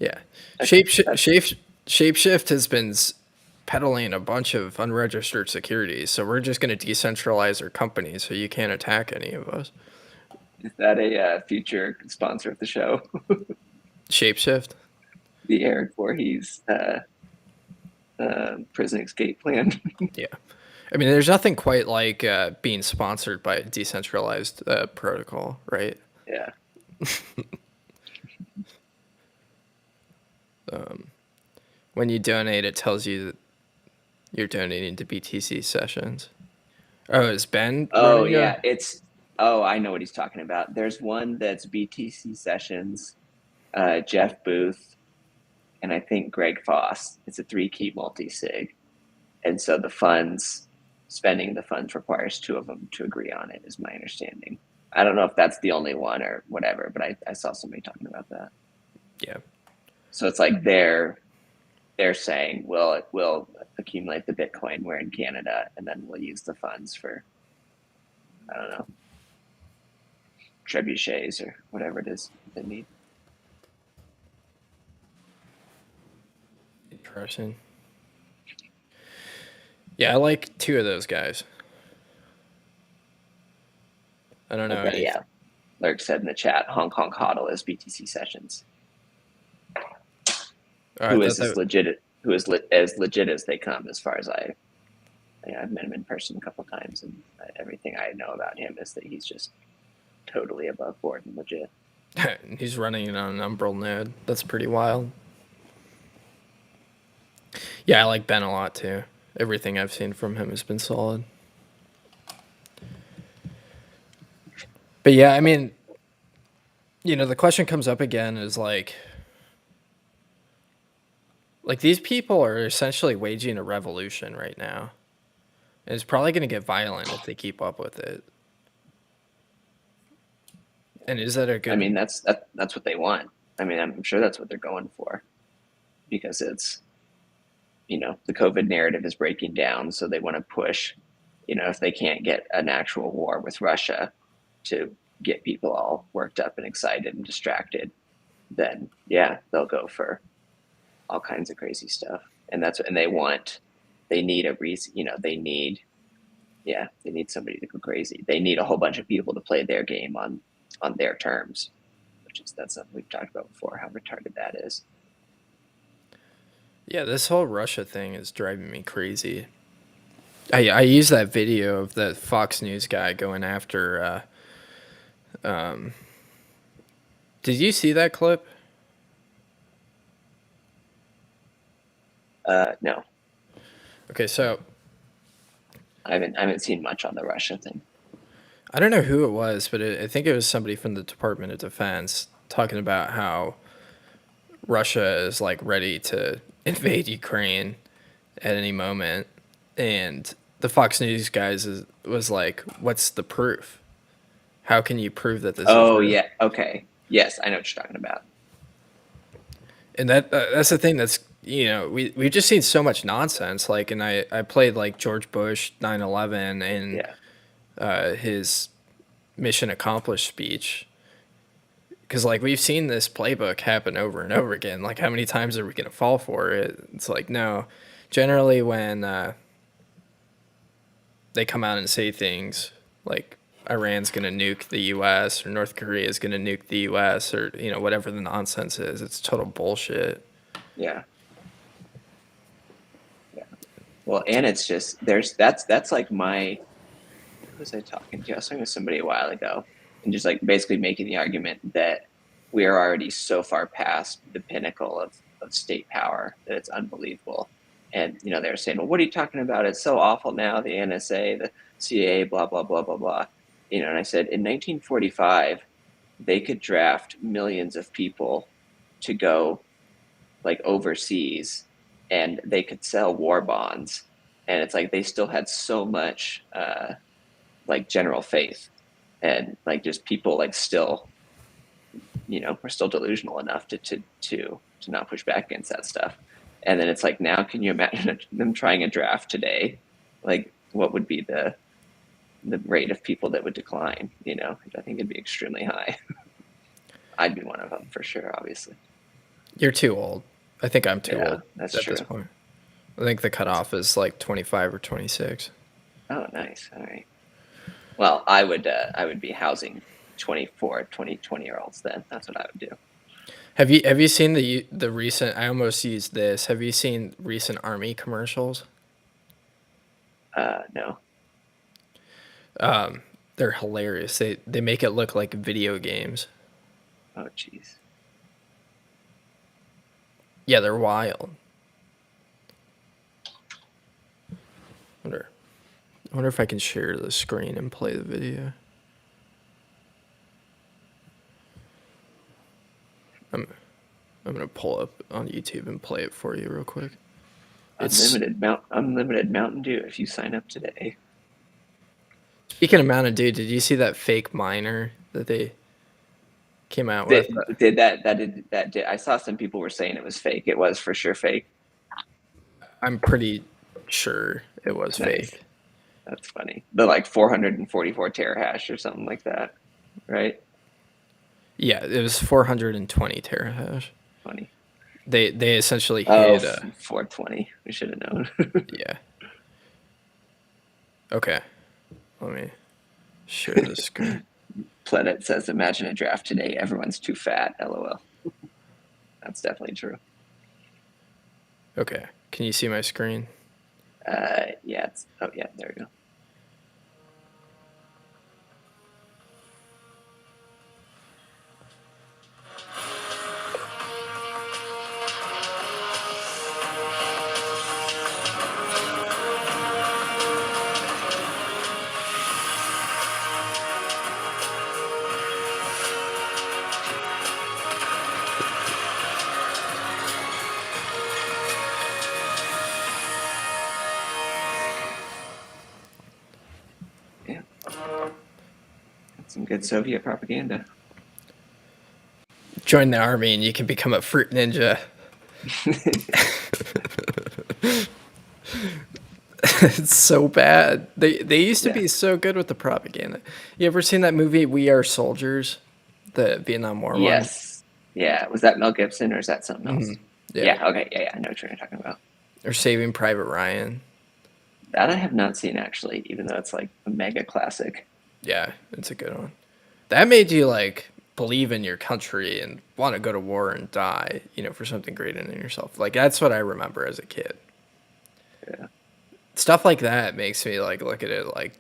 [SPEAKER 4] Yeah. Shapeshift has been peddling a bunch of unregistered securities, so we're just going to decentralize our company so you can't attack any of us.
[SPEAKER 5] Is that a future sponsor of the show?
[SPEAKER 4] Shapeshift?
[SPEAKER 5] The Eric Voorhees prison escape plan.
[SPEAKER 4] Yeah. I mean, there's nothing quite like being sponsored by a decentralized protocol, right?
[SPEAKER 5] Yeah.
[SPEAKER 4] When you donate, it tells you that you're donating to BTC sessions. Oh, is Ben?
[SPEAKER 5] Oh, yeah. I know what he's talking about. There's one that's BTC sessions, Jeff Booth, and I think Greg Foss. It's a 3-key multi-sig. And so spending the funds requires 2 of them to agree on it, is my understanding. I don't know if that's the only one or whatever, but I saw somebody talking about that.
[SPEAKER 4] Yeah.
[SPEAKER 5] So it's like they're saying, we'll accumulate the Bitcoin. We're in Canada, and then we'll use the funds for, I don't know, trebuchets or whatever it is they need.
[SPEAKER 4] Interesting. Yeah, I like 2 of those guys. I don't know.
[SPEAKER 5] Okay, yeah. Lurk said in the chat, Hong Kong HODL is BTC sessions. Who is as legit as they come, as far as I've met him in person a couple times, and everything I know about him is that he's just totally above board and legit.
[SPEAKER 4] He's running it on an Umbral node. That's pretty wild. Yeah, I like Ben a lot too. Everything I've seen from him has been solid. But yeah, I mean, the question comes up again is like these people are essentially waging a revolution right now. And it's probably going to get violent if they keep up with it. And is that a good...
[SPEAKER 5] I mean, that's what they want. I mean, I'm sure that's what they're going for. Because it's, the COVID narrative is breaking down, so they want to push, if they can't get an actual war with Russia to get people all worked up and excited and distracted, then, yeah, they'll go for all kinds of crazy stuff. And they need a reason, they need somebody to go crazy. They need a whole bunch of people to play their game on their terms, that's something we've talked about before, how retarded that is.
[SPEAKER 4] Yeah, this whole Russia thing is driving me crazy. I use that video of the Fox News guy going after, did you see that clip?
[SPEAKER 5] No.
[SPEAKER 4] Okay, so
[SPEAKER 5] I haven't seen much on the Russia thing.
[SPEAKER 4] I don't know who it was, but I think it was somebody from the Department of Defense talking about how Russia is like ready to invade Ukraine at any moment, and the Fox News guys was like, "What's the proof? How can you prove that this is
[SPEAKER 5] Oh
[SPEAKER 4] real?"
[SPEAKER 5] yeah, okay, yes, I know what you're talking about.
[SPEAKER 4] And that's the thing that's we've just seen so much nonsense. Like, and I played like George Bush 9/11 and
[SPEAKER 5] Yeah,
[SPEAKER 4] his mission accomplished speech. Because like we've seen this playbook happen over and over again. Like, how many times are we gonna fall for it? It's like, no. Generally, when they come out and say things like Iran's gonna nuke the U.S. or North Korea is gonna nuke the U.S. or whatever the nonsense is, it's total bullshit.
[SPEAKER 5] yeah, yeah. Well, and it's just that's like my, who was I talking to? I was talking to somebody a while ago, and just like basically making the argument that we are already so far past the pinnacle of state power that it's unbelievable. And they were saying, well, what are you talking about? It's so awful now. The NSA, the CIA, blah blah blah blah blah. And I said, in 1945, they could draft millions of people to go like overseas, and they could sell war bonds, and it's like they still had so much like general faith, and like just people like still were still delusional enough to not push back against that stuff. And then it's like, now can you imagine them trying a draft today? Like, what would be the rate of people that would decline? I think it'd be extremely high. I'd be one of them for sure, obviously.
[SPEAKER 4] You're too old. I think I'm too old
[SPEAKER 5] that's
[SPEAKER 4] at
[SPEAKER 5] true.
[SPEAKER 4] this point. I think the cutoff is like 25 or 26.
[SPEAKER 5] Oh, nice. All right. Well, I would be housing 24, 20-year-olds then. That's what I would do.
[SPEAKER 4] Have you seen the recent? I almost used this. Have you seen recent Army commercials?
[SPEAKER 5] No.
[SPEAKER 4] They're hilarious. They make it look like video games.
[SPEAKER 5] Oh, jeez.
[SPEAKER 4] Yeah, they're wild. I wonder if I can share the screen and play the video. I'm gonna pull up on YouTube and play it for you real quick.
[SPEAKER 5] Unlimited Mountain Dew if you sign up today.
[SPEAKER 4] Speaking of Mountain Dew, did you see that fake miner that they came out with?
[SPEAKER 5] I saw some people were saying it was fake. It was for sure fake.
[SPEAKER 4] I'm pretty sure it was
[SPEAKER 5] Nice.
[SPEAKER 4] fake.
[SPEAKER 5] That's funny. The like 444 terahash or something like that, right?
[SPEAKER 4] Yeah, it was 420 terahash.
[SPEAKER 5] Funny.
[SPEAKER 4] They essentially
[SPEAKER 5] Oh,
[SPEAKER 4] hid.
[SPEAKER 5] 420. We should have known.
[SPEAKER 4] Yeah. Okay. Let me share the screen.
[SPEAKER 5] Planet says, imagine a draft today. Everyone's too fat. LOL. That's definitely true.
[SPEAKER 4] Okay. Can you see my screen?
[SPEAKER 5] Yeah. Yeah. There we go. Yeah. That's some good Soviet propaganda.
[SPEAKER 4] Join the army and you can become a fruit ninja. It's so bad. They used to be so good with the propaganda. You ever seen that movie We Are Soldiers? The Vietnam War one?
[SPEAKER 5] Yes. Yeah. Was that Mel Gibson or is that something else?
[SPEAKER 4] Yeah.
[SPEAKER 5] Yeah. Okay. Yeah. I know what you're talking about.
[SPEAKER 4] Or Saving Private Ryan.
[SPEAKER 5] That I have not seen actually, even though it's like a mega classic.
[SPEAKER 4] Yeah, it's a good one. That made you like believe in your country and want to go to war and die, for something greater than yourself. Like, that's what I remember as a kid.
[SPEAKER 5] Yeah.
[SPEAKER 4] Stuff like that makes me like look at it like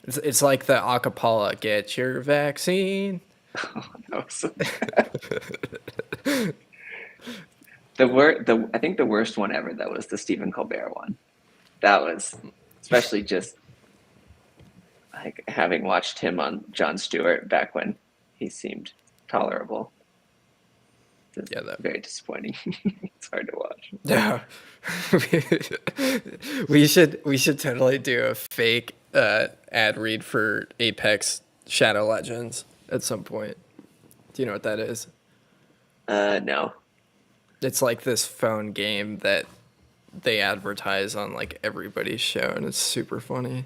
[SPEAKER 4] it's like the acapella, get your vaccine.
[SPEAKER 5] Oh, that was so bad. I think the worst one ever though was the Stephen Colbert one. That was especially just like having watched him on Jon Stewart back when he seemed tolerable.
[SPEAKER 4] Yeah, that.
[SPEAKER 5] Very disappointing. It's hard to watch.
[SPEAKER 4] Yeah. we should totally do a fake ad read for Apex Shadow Legends at some point. Do you know what that is?
[SPEAKER 5] No.
[SPEAKER 4] It's like this phone game that they advertise on like everybody's show, and it's super funny.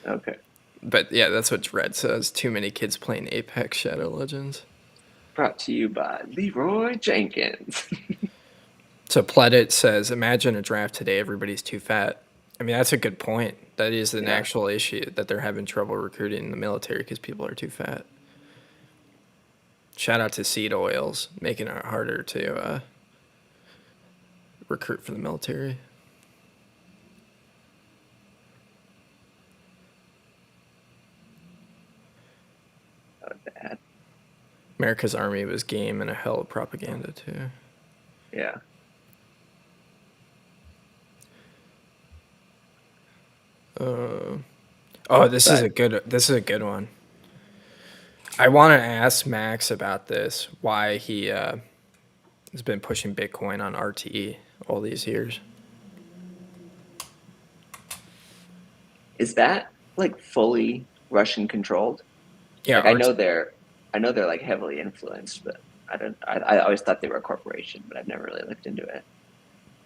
[SPEAKER 5] Okay.
[SPEAKER 4] But yeah, that's what Red says. Too many kids playing Apex Shadow Legends.
[SPEAKER 5] Brought to you by Leroy Jenkins.
[SPEAKER 4] So Pledit says, imagine a draft today, everybody's too fat. I mean, that's a good point. That is an actual issue, that they're having trouble recruiting in the military because people are too fat. Shout out to seed oils, making it harder to recruit for the military.
[SPEAKER 5] Not bad.
[SPEAKER 4] America's Army was game and a hell of propaganda too.
[SPEAKER 5] Yeah.
[SPEAKER 4] This is a good one. I want to ask Max about this. Why he has been pushing Bitcoin on RTE all these years.
[SPEAKER 5] Is that like fully Russian controlled?
[SPEAKER 4] Yeah,
[SPEAKER 5] Like, I know they're like heavily influenced, but I always thought they were a corporation, but I've never really looked into it.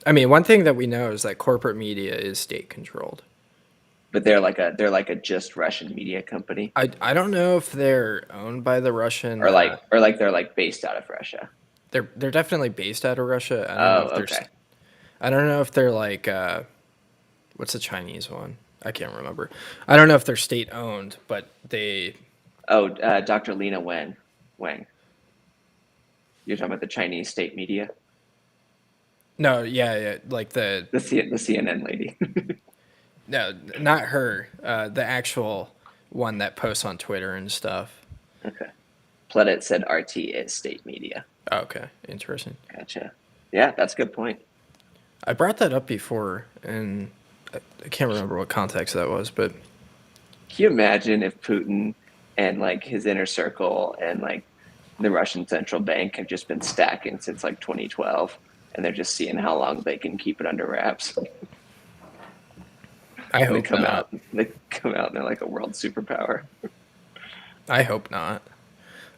[SPEAKER 4] I mean, one thing that we know is that corporate media is state controlled.
[SPEAKER 5] But they're like a just Russian media company,
[SPEAKER 4] I don't know if they're owned by the Russian
[SPEAKER 5] or they're like based out of Russia.
[SPEAKER 4] they're definitely based out of Russia. I don't know if they're
[SPEAKER 5] Okay.
[SPEAKER 4] I don't know if they're like what's the Chinese one? I can't remember. I don't know if they're state owned, but they.
[SPEAKER 5] Oh, Dr. Lena Wang. You're talking about the Chinese state media,
[SPEAKER 4] No, yeah, like the
[SPEAKER 5] the CNN lady.
[SPEAKER 4] no, not her. The actual one that posts on Twitter and stuff.
[SPEAKER 5] Okay. Pledit said RT is state media.
[SPEAKER 4] Oh, okay, interesting.
[SPEAKER 5] Gotcha. Yeah, that's a good point.
[SPEAKER 4] I brought that up before, and I can't remember what context that was, but
[SPEAKER 5] Can you imagine if Putin and like his inner circle and like the Russian central bank have just been stacking since like 2012, and they're just seeing how long they can keep it under wraps?
[SPEAKER 4] I
[SPEAKER 5] They
[SPEAKER 4] hope
[SPEAKER 5] come
[SPEAKER 4] not.
[SPEAKER 5] out. They come out and they're like a world superpower.
[SPEAKER 4] I hope not.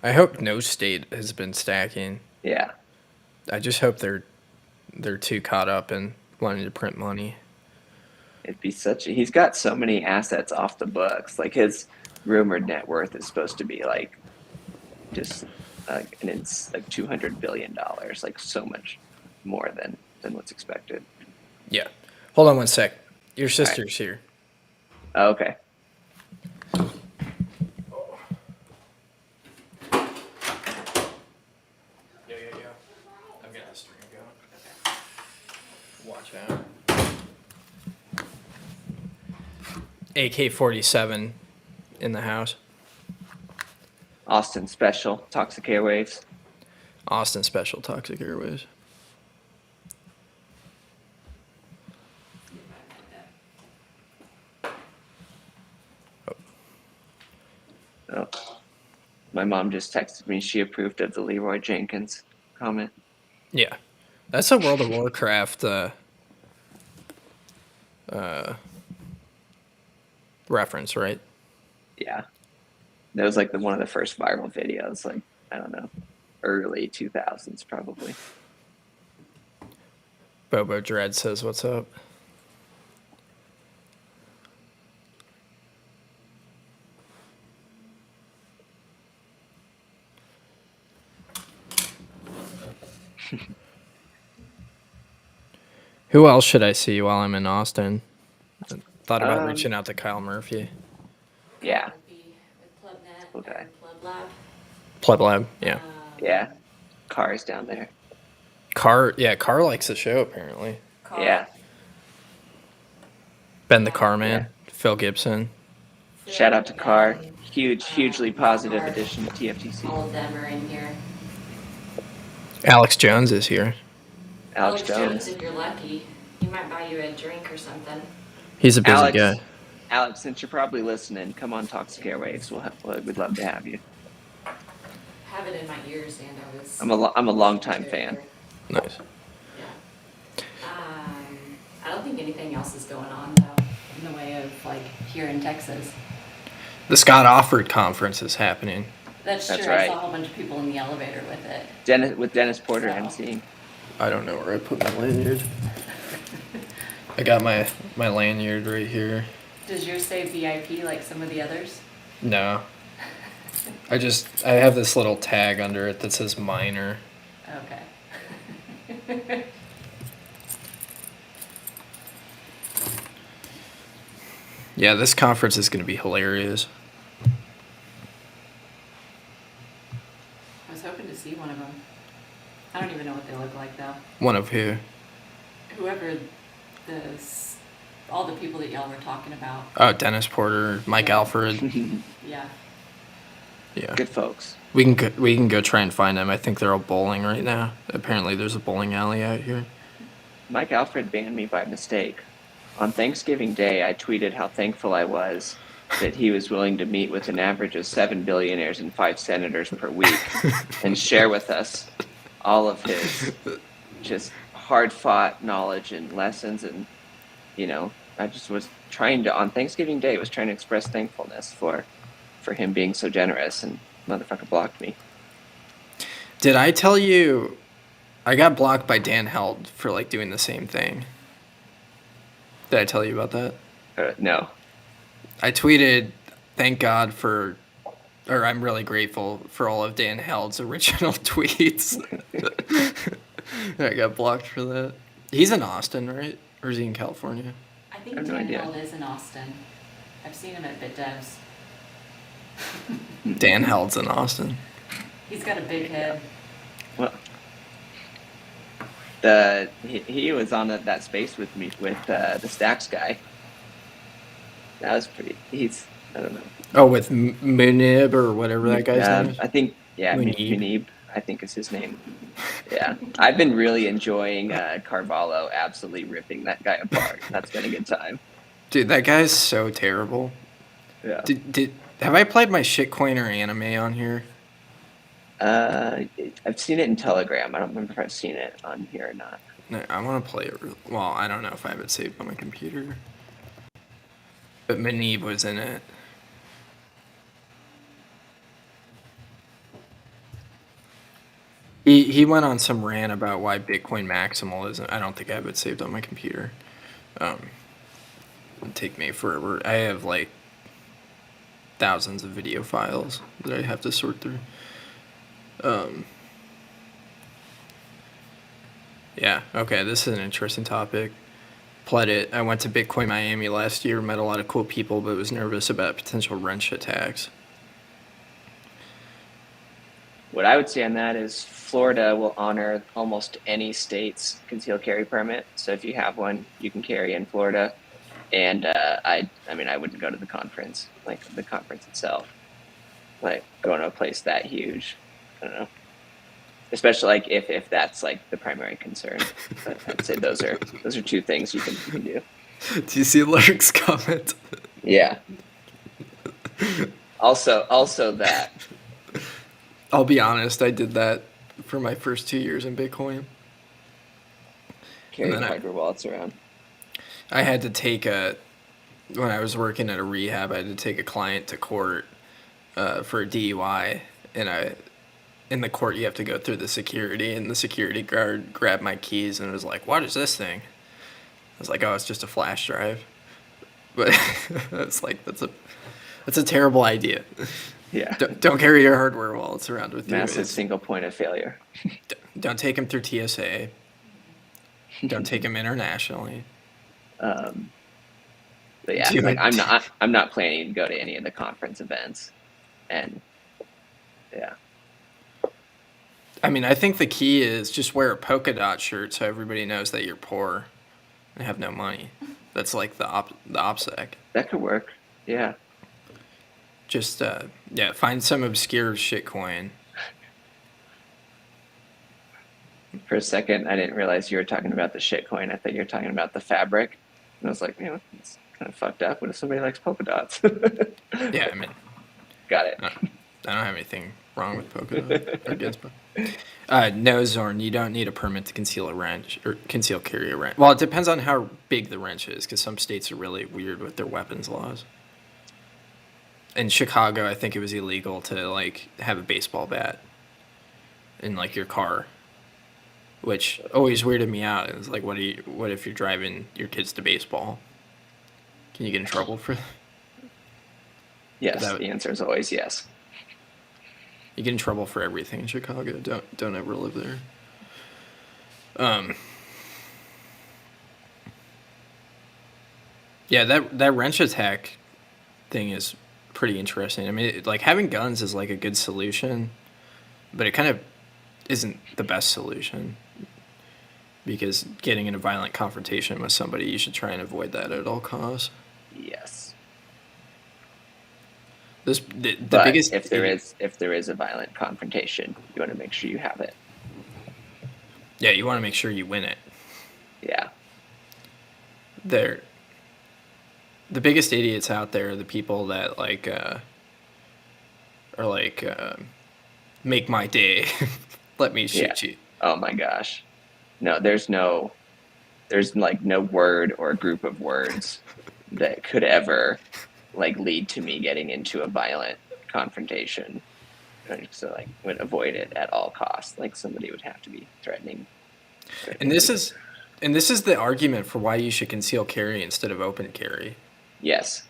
[SPEAKER 4] I hope no state has been stacking.
[SPEAKER 5] Yeah.
[SPEAKER 4] I just hope they're too caught up in wanting to print money.
[SPEAKER 5] It'd be he's got so many assets off the books. Like his rumored net worth is supposed to be like just like like $200 billion, like so much more than what's expected.
[SPEAKER 4] Yeah. Hold on one sec. Your sister's here.
[SPEAKER 5] Oh, okay.
[SPEAKER 4] Yeah. I've got the stream going. Watch out. AK-47 in the house.
[SPEAKER 5] Austin Special, Toxic Airwaves.
[SPEAKER 4] Austin Special Toxic Airwaves.
[SPEAKER 5] Oh. My mom just texted me she approved of the Leroy Jenkins comment.
[SPEAKER 4] Yeah. That's a World of Warcraft reference, right?
[SPEAKER 5] Yeah. That was like one of the first viral videos, like, I don't know, early 2000s probably.
[SPEAKER 4] Bobo Dread says, what's up? Who else should I see while I'm in Austin? I thought about reaching out to Kyle Murphy.
[SPEAKER 5] Yeah.
[SPEAKER 6] PlebNet
[SPEAKER 5] Okay.
[SPEAKER 6] and PlebLab.
[SPEAKER 4] Pleb Lab, yeah.
[SPEAKER 5] Yeah. Cars down there.
[SPEAKER 4] Carr likes the show, apparently.
[SPEAKER 5] Yeah.
[SPEAKER 4] Ben the Car Man, Phil Gibson.
[SPEAKER 5] Shout out to Carr. Hugely positive addition to TFTC.
[SPEAKER 6] All of them are in here.
[SPEAKER 4] Alex Jones is here.
[SPEAKER 5] Alex Jones.
[SPEAKER 6] If you're lucky, he might buy you a drink or something.
[SPEAKER 4] He's a busy
[SPEAKER 5] Alex,
[SPEAKER 4] guy.
[SPEAKER 5] Alex, since you're probably listening, come on Toxic Airwaves. We'd love to have you.
[SPEAKER 6] have it in my ears, and I was.
[SPEAKER 5] I'm a longtime fan.
[SPEAKER 4] Nice.
[SPEAKER 6] Yeah. I don't think anything else is going on though, in the way of like here in Texas.
[SPEAKER 4] The Scott Offord conference is happening.
[SPEAKER 6] That's
[SPEAKER 5] That's
[SPEAKER 6] true. I
[SPEAKER 5] right.
[SPEAKER 6] saw a whole bunch of people in the elevator with it.
[SPEAKER 5] Dennis Porter
[SPEAKER 6] So.
[SPEAKER 5] emceeing.
[SPEAKER 4] I don't know where I put my lanyard. I got my lanyard right here.
[SPEAKER 6] Does yours say VIP like some of the others?
[SPEAKER 4] No. I have this little tag under it that says minor.
[SPEAKER 6] Okay.
[SPEAKER 4] Yeah, this conference is going to be hilarious.
[SPEAKER 6] I was hoping to see one of them. I don't even know what they look like though.
[SPEAKER 4] One of who?
[SPEAKER 6] Whoever all the people that y'all were talking about.
[SPEAKER 4] Oh, Dennis Porter, Mike
[SPEAKER 6] Yeah.
[SPEAKER 4] Alfred.
[SPEAKER 6] Yeah.
[SPEAKER 4] Yeah.
[SPEAKER 5] Good folks.
[SPEAKER 4] We can go try and find them. I think they're all bowling right now. Apparently there's a bowling alley out here.
[SPEAKER 5] Mike Alfred banned me by mistake. On Thanksgiving Day, I tweeted how thankful I was that he was willing to meet with an average of 7 billionaires and 5 senators per week and share with us all of his just hard-fought knowledge and lessons. And, I just was trying to, on Thanksgiving Day, was trying to express thankfulness for him being so generous, and motherfucker blocked me.
[SPEAKER 4] Did I tell you I got blocked by Dan Held for doing the same thing? Did I tell you about that?
[SPEAKER 5] No.
[SPEAKER 4] I tweeted, thank God I'm really grateful for all of Dan Held's original tweets. I got blocked for that. He's in Austin, right? Or is he in California?
[SPEAKER 6] I think
[SPEAKER 5] I have no
[SPEAKER 6] Dan
[SPEAKER 5] idea.
[SPEAKER 6] Held is in Austin. I've seen him at Bit Devs.
[SPEAKER 4] Dan Held's in Austin.
[SPEAKER 6] He's got a big head.
[SPEAKER 5] Well, he was on that space with me with the Stacks guy. That was pretty. I don't know.
[SPEAKER 4] Oh, with Munib or whatever that guy's name is?
[SPEAKER 5] I think
[SPEAKER 4] Munib.
[SPEAKER 5] Munib. I think is his name. Yeah, I've been really enjoying Carvalho absolutely ripping that guy apart. That's been a good time.
[SPEAKER 4] Dude, that guy's so terrible.
[SPEAKER 5] Yeah.
[SPEAKER 4] Have I played my shitcoin or anime on here?
[SPEAKER 5] I've seen it in Telegram. I don't remember if I've seen it on here or not.
[SPEAKER 4] No, I want to play it. Well, I don't know if I have it saved on my computer. But Munib was in it. He went on some rant about why Bitcoin Maximal isn't. I don't think I have it saved on my computer. It'd take me forever. I have thousands of video files that I have to sort through. Yeah, okay, this is an interesting topic. Pled it. I went to Bitcoin Miami last year, met a lot of cool people, but was nervous about potential wrench attacks.
[SPEAKER 5] What I would say on that is Florida will honor almost any state's concealed carry permit. So if you have one, you can carry in Florida. And I wouldn't go to the conference, the conference itself. Going to a place that huge, I don't know. Especially if that's the primary concern. But I'd say those are two things you can do.
[SPEAKER 4] Do you see Lurk's comment?
[SPEAKER 5] Yeah. Also that.
[SPEAKER 4] I'll be honest, I did that for my first 2 years in Bitcoin.
[SPEAKER 5] Carry hardware wallets around.
[SPEAKER 4] I had to take when I was working at a rehab, I had to take a client to court for a DUI, and in the court you have to go through the security, and the security guard grabbed my keys and was like, "What is this thing?" I was like, "Oh, it's just a flash drive." But it's that's a terrible idea.
[SPEAKER 5] Yeah.
[SPEAKER 4] Don't carry your hardware wallets around with you.
[SPEAKER 5] Massive single point of failure.
[SPEAKER 4] Don't take them through TSA. Don't take them internationally.
[SPEAKER 5] But yeah, I'm not planning to go to any of the conference events, and yeah.
[SPEAKER 4] I mean, I think the key is just wear a polka dot shirt so everybody knows that you're poor and have no money. That's the OPSEC.
[SPEAKER 5] That could work. Yeah.
[SPEAKER 4] Just find some obscure shitcoin.
[SPEAKER 5] For a second, I didn't realize you were talking about the shitcoin. I thought you were talking about the fabric. And I was like, it's kind of fucked up. What if somebody likes polka dots?
[SPEAKER 4] Yeah, I mean,
[SPEAKER 5] Got it.
[SPEAKER 4] I don't have anything wrong with polka dot or against. No, Zorn, you don't need a permit to conceal a wrench or conceal carry a wrench. Well, it depends on how big the wrench is, because some states are really weird with their weapons laws. In Chicago, I think it was illegal to like have a baseball bat in like your car, which always weirded me out. It was like, what if you're driving your kids to baseball? Can you get in trouble for?
[SPEAKER 5] Yes,
[SPEAKER 4] That-
[SPEAKER 5] the answer is always yes.
[SPEAKER 4] You get in trouble for everything in Chicago. Don't ever live there. Yeah, that wrench attack thing is pretty interesting. I mean, like having guns is like a good solution, but it kind of isn't the best solution, because getting in a violent confrontation with somebody, you should try and avoid that at all costs.
[SPEAKER 5] Yes.
[SPEAKER 4] The
[SPEAKER 5] But
[SPEAKER 4] biggest
[SPEAKER 5] if there is a violent confrontation, you want to make sure you have it.
[SPEAKER 4] Yeah, you want to make sure you win it.
[SPEAKER 5] Yeah.
[SPEAKER 4] The biggest idiots out there are the people that like make my day. Let me shoot you.
[SPEAKER 5] Oh my gosh. No, there's like no word or group of words that could ever like lead to me getting into a violent confrontation. So like would avoid it at all costs. Like somebody would have to be threatening.
[SPEAKER 4] And this is the argument for why you should conceal carry instead of open carry,
[SPEAKER 5] Yes.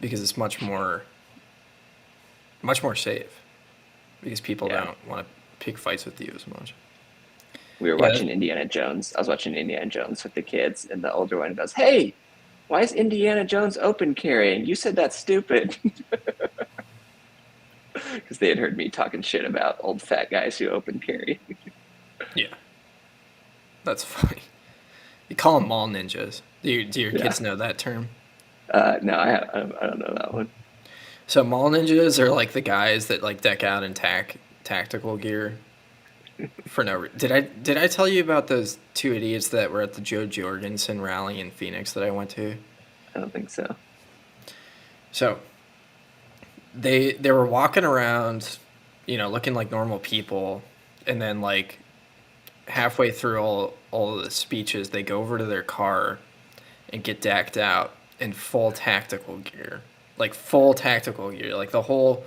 [SPEAKER 4] because it's much more safe, because people don't want to pick fights with you as much.
[SPEAKER 5] We were watching Indiana Jones. I was watching Indiana Jones with the kids, and the older one goes, "Hey, why is Indiana Jones open carrying? You said that's stupid." Because they had heard me talking shit about old fat guys who open carry.
[SPEAKER 4] Yeah, that's funny. You call them mall ninjas. Do your kids know that term?
[SPEAKER 5] No, I don't know that one.
[SPEAKER 4] So mall ninjas are like the guys that like deck out in tactical gear for no reason. Did I tell you about those two idiots that were at the Joe Jorgensen rally in Phoenix that I went to?
[SPEAKER 5] I don't think so.
[SPEAKER 4] So they were walking around, looking like normal people, and then like halfway through all of the speeches, they go over to their car and get decked out in full tactical gear. Like the whole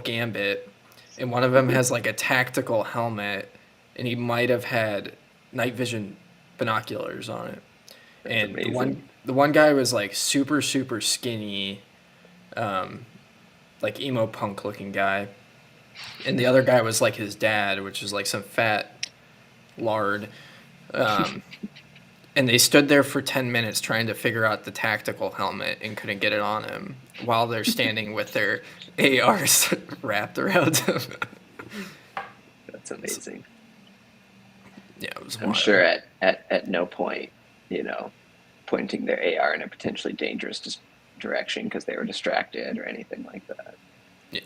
[SPEAKER 4] gambit. And one of them has like a tactical helmet, and he might have had night vision binoculars on it.
[SPEAKER 5] That's
[SPEAKER 4] and
[SPEAKER 5] amazing.
[SPEAKER 4] the one guy was like super skinny, like emo punk looking guy, and the other guy was like his dad, which is like some fat lard. And they stood there for 10 minutes trying to figure out the tactical helmet and couldn't get it on him, while they're standing with their ARs wrapped around him.
[SPEAKER 5] That's amazing.
[SPEAKER 4] Yeah, it was
[SPEAKER 5] I'm
[SPEAKER 4] wild.
[SPEAKER 5] sure at no point, pointing their AR in a potentially dangerous direction because they were distracted or anything like that.
[SPEAKER 4] Yeah.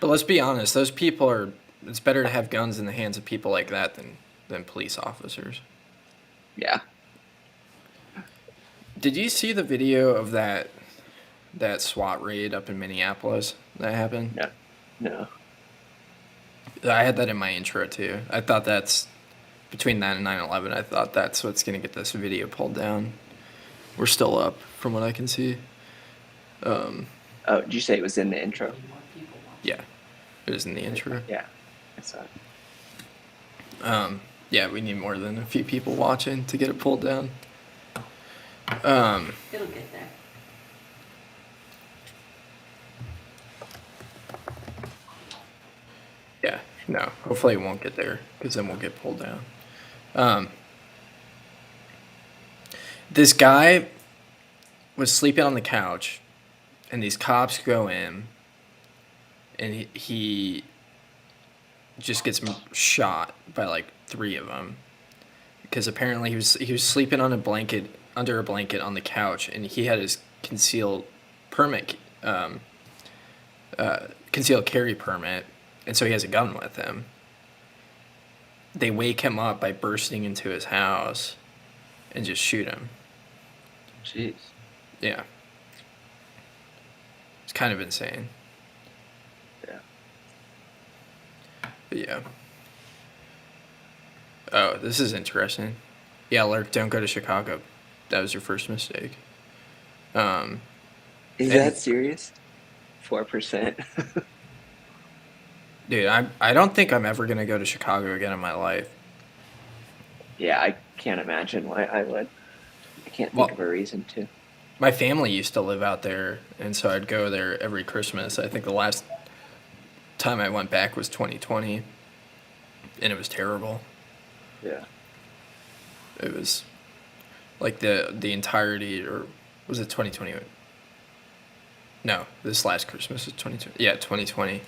[SPEAKER 4] But let's be honest, those people it's better to have guns in the hands of people like that than police officers.
[SPEAKER 5] Yeah.
[SPEAKER 4] Did you see the video of that SWAT raid up in Minneapolis that happened?
[SPEAKER 5] No.
[SPEAKER 4] I had that in my intro too. I thought that's between that and 9/11. I thought that's what's gonna get this video pulled down. We're still up from what I can see.
[SPEAKER 5] Oh, did you say it was in the intro?
[SPEAKER 4] Yeah, it was in the intro.
[SPEAKER 5] Yeah, I saw it.
[SPEAKER 4] Yeah, we need more than a few people watching to get it pulled down.
[SPEAKER 6] It'll get there.
[SPEAKER 4] Yeah, no, hopefully it won't get there, because then we'll get pulled down. This guy was sleeping on the couch, and these cops go in, and he just gets shot by like 3 of them, because apparently he was sleeping on under a blanket on the couch, and he had his concealed carry permit, and so he has a gun with him. They wake him up by bursting into his house and just shoot him.
[SPEAKER 5] Jeez.
[SPEAKER 4] Yeah. It's kind of insane. But yeah. Oh, this is interesting. Yeah, Lurk, don't go to Chicago. That was your first mistake.
[SPEAKER 5] Is
[SPEAKER 4] And
[SPEAKER 5] that serious? 4%.
[SPEAKER 4] dude, I don't think I'm ever gonna go to Chicago again in my life.
[SPEAKER 5] Yeah, I can't imagine why I would. I can't think
[SPEAKER 4] Well,
[SPEAKER 5] of a reason to.
[SPEAKER 4] my family used to live out there, and so I'd go there every Christmas. I think the last time I went back was 2020, and it was terrible.
[SPEAKER 5] Yeah.
[SPEAKER 4] It was like the entirety, or was it 2020? No, this last Christmas was 2020. Yeah, 2020.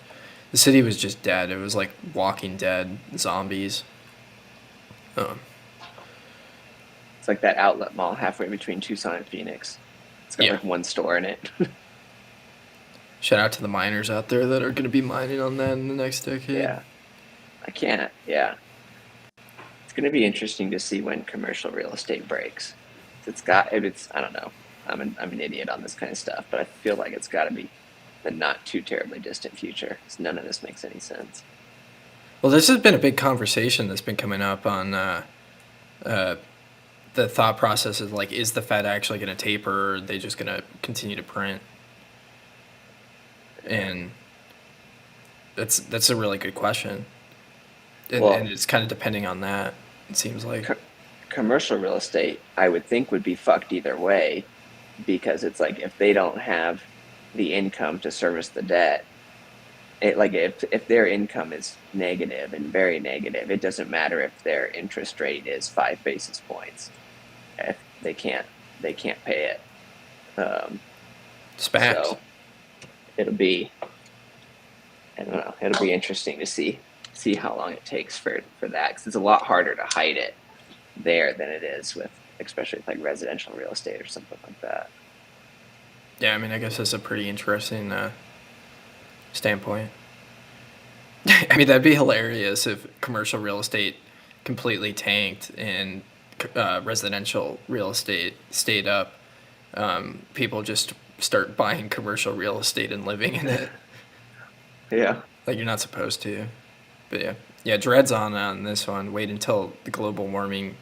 [SPEAKER 4] The city was just dead. It was like Walking Dead zombies.
[SPEAKER 5] It's like that outlet mall halfway between Tucson and Phoenix. It's got
[SPEAKER 4] Yeah.
[SPEAKER 5] like one store in it.
[SPEAKER 4] Shout out to the miners out there that are going to be mining on that in the next decade.
[SPEAKER 5] Yeah. I can't. Yeah. It's going to be interesting to see when commercial real estate breaks. I don't know. I'm an idiot on this kind of stuff, but I feel like it's got to be the not too terribly distant future. 'Cause none of this makes any sense.
[SPEAKER 4] Well, this has been a big conversation that's been coming up on the thought process is like, is the Fed actually going to taper, or are they just going to continue to print? And that's a really good question. And it's kind of depending on that, it seems like.
[SPEAKER 5] Commercial real estate, I would think, would be fucked either way, because it's like if they don't have the income to service the debt, if their income is negative and very negative, it doesn't matter if their interest rate is 5 basis points. If they can't pay it.
[SPEAKER 4] SPACs.
[SPEAKER 5] So it'll be, I don't know, it'll be interesting to see how long it takes for that, because it's a lot harder to hide it there than it is with, especially with like residential real estate or something like that.
[SPEAKER 4] Yeah, I mean, I guess that's a pretty interesting standpoint. I mean, that'd be hilarious if commercial real estate completely tanked and residential real estate stayed up. People just start buying commercial real estate and living in it.
[SPEAKER 5] Yeah.
[SPEAKER 4] Like, you're not supposed to. But yeah, dreads on this one. Wait until the global warming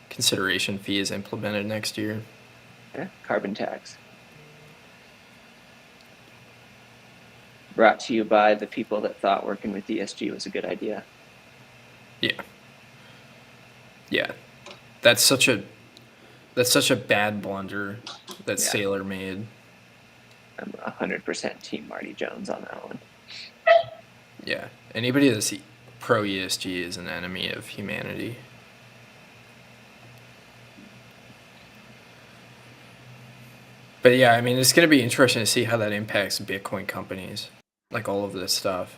[SPEAKER 4] consideration fee is implemented next year.
[SPEAKER 5] Yeah. Carbon tax. Brought to you by the people that thought working with ESG was a good idea.
[SPEAKER 4] Yeah. Yeah. That's such a bad blunder that Sailor made.
[SPEAKER 5] I'm 100% Team Marty Jones on that one.
[SPEAKER 4] Yeah. Anybody that's pro ESG is an enemy of humanity. But yeah, I mean, it's going to be interesting to see how that impacts Bitcoin companies, like all of this stuff.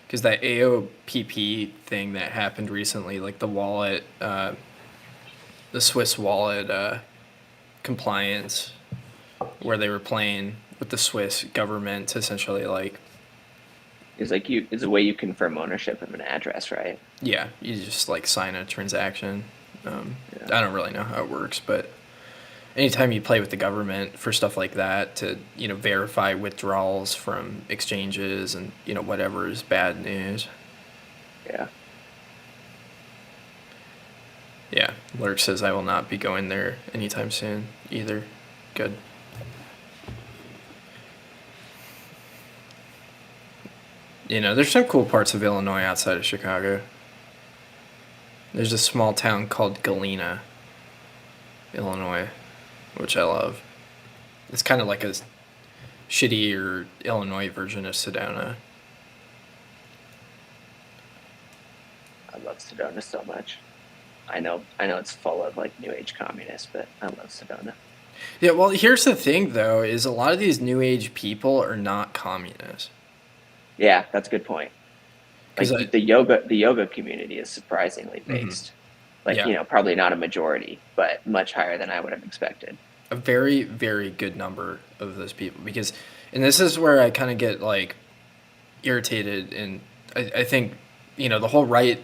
[SPEAKER 4] Because that AOPP thing that happened recently, like the wallet, the Swiss wallet compliance, where they were playing with the Swiss government to essentially
[SPEAKER 5] It's a way you confirm ownership of an address, right?
[SPEAKER 4] yeah, you just like sign a transaction. I don't really know how it works, but anytime you play with the government for stuff like that to, verify withdrawals from exchanges and, whatever is bad news.
[SPEAKER 5] Yeah.
[SPEAKER 4] Yeah, Lurk says I will not be going there anytime soon either. Good. There's some cool parts of Illinois outside of Chicago. There's a small town called Galena, Illinois, which I love. It's kind of like a shittier Illinois version of Sedona.
[SPEAKER 5] I love Sedona so much. I know it's full of like new age communists, but I love Sedona.
[SPEAKER 4] Yeah, well, here's the thing though, is a lot of these new age people are not communists.
[SPEAKER 5] Yeah, that's a good point. Like the yoga community is surprisingly based. Probably not a majority, but much higher than I would have expected.
[SPEAKER 4] A very, very good number of those people, and this is where I kind of get like irritated, and I think, the whole right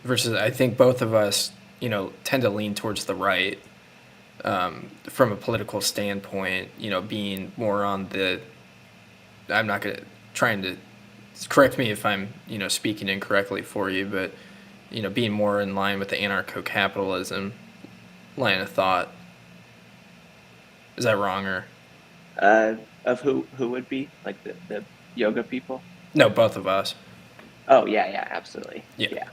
[SPEAKER 4] versus, I think both of us, tend to lean towards the right from a political standpoint, being more on the, I'm not going to, trying to correct me if I'm, speaking incorrectly for you, but, being more in line with the anarcho-capitalism line of thought. Is that wrong or?
[SPEAKER 5] Of who would be like the yoga people?
[SPEAKER 4] No, both of us.
[SPEAKER 5] Oh yeah, absolutely.
[SPEAKER 4] Yeah.
[SPEAKER 5] Yeah.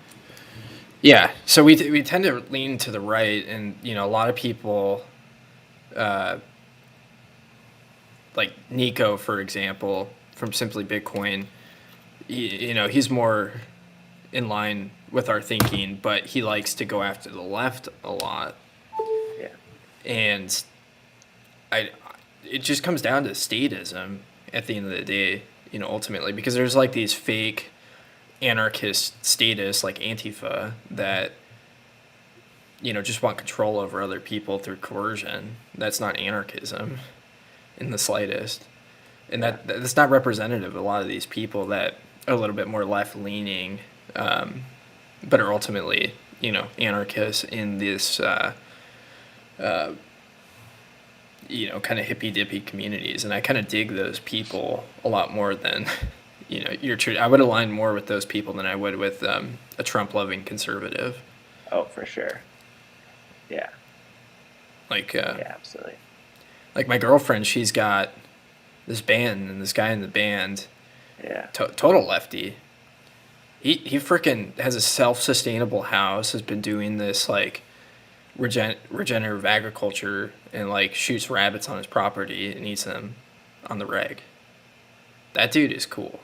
[SPEAKER 4] Yeah. So we tend to lean to the right, and, a lot of people, like Nico, for example, from Simply Bitcoin, he's more in line with our thinking, but he likes to go after the left a lot.
[SPEAKER 5] Yeah.
[SPEAKER 4] And it just comes down to statism at the end of the day, ultimately, because there's like these fake anarchist statists like Antifa that, just want control over other people through coercion. That's not anarchism in the slightest. And that's not representative of a lot of these people that are a little bit more left leaning, but are ultimately, anarchists in this, kind of hippy dippy communities. And I kind of dig those people a lot more than, I would align more with those people than I would with a Trump loving conservative.
[SPEAKER 5] Oh, for sure. Yeah.
[SPEAKER 4] Like,
[SPEAKER 5] yeah, absolutely.
[SPEAKER 4] Like my girlfriend, she's got this band and this guy in the band,
[SPEAKER 5] Yeah.
[SPEAKER 4] total lefty. He freaking has a self-sustainable house, has been doing this like regenerative agriculture, and like shoots rabbits on his property and eats them on the reg. That dude is cool.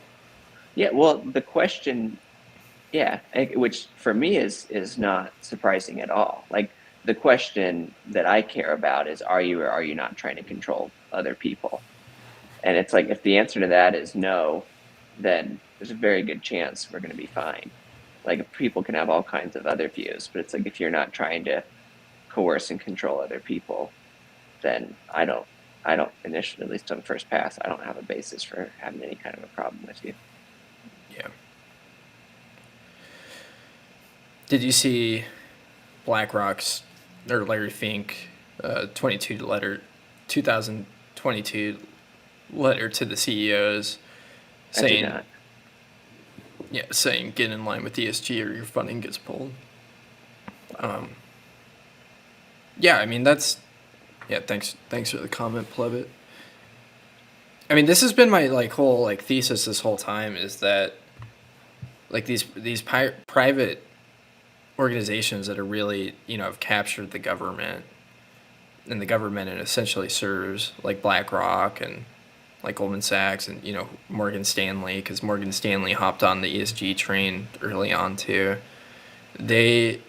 [SPEAKER 5] Yeah, well, the question, yeah, which for me is not surprising at all. Like the question that I care about is, are you or are you not trying to control other people? And it's like, if the answer to that is no, then there's a very good chance we're going to be fine. Like people can have all kinds of other views, but it's like, if you're not trying to coerce and control other people, then I don't initially, at least on first pass, I don't have a basis for having any kind of a problem with you.
[SPEAKER 4] Yeah. Did you see BlackRock's or Larry Fink 2022 letter to the CEOs saying,
[SPEAKER 5] I did not.
[SPEAKER 4] Yeah, saying get in line with ESG or your funding gets pulled. Yeah, I mean that's, yeah. Thanks for the comment, Plebit. I mean, this has been my like whole like thesis this whole time, is that like these private organizations that are really, have captured the government, and the government it essentially serves, like BlackRock and like Goldman Sachs and Morgan Stanley, because Morgan Stanley hopped on the ESG train early on too. They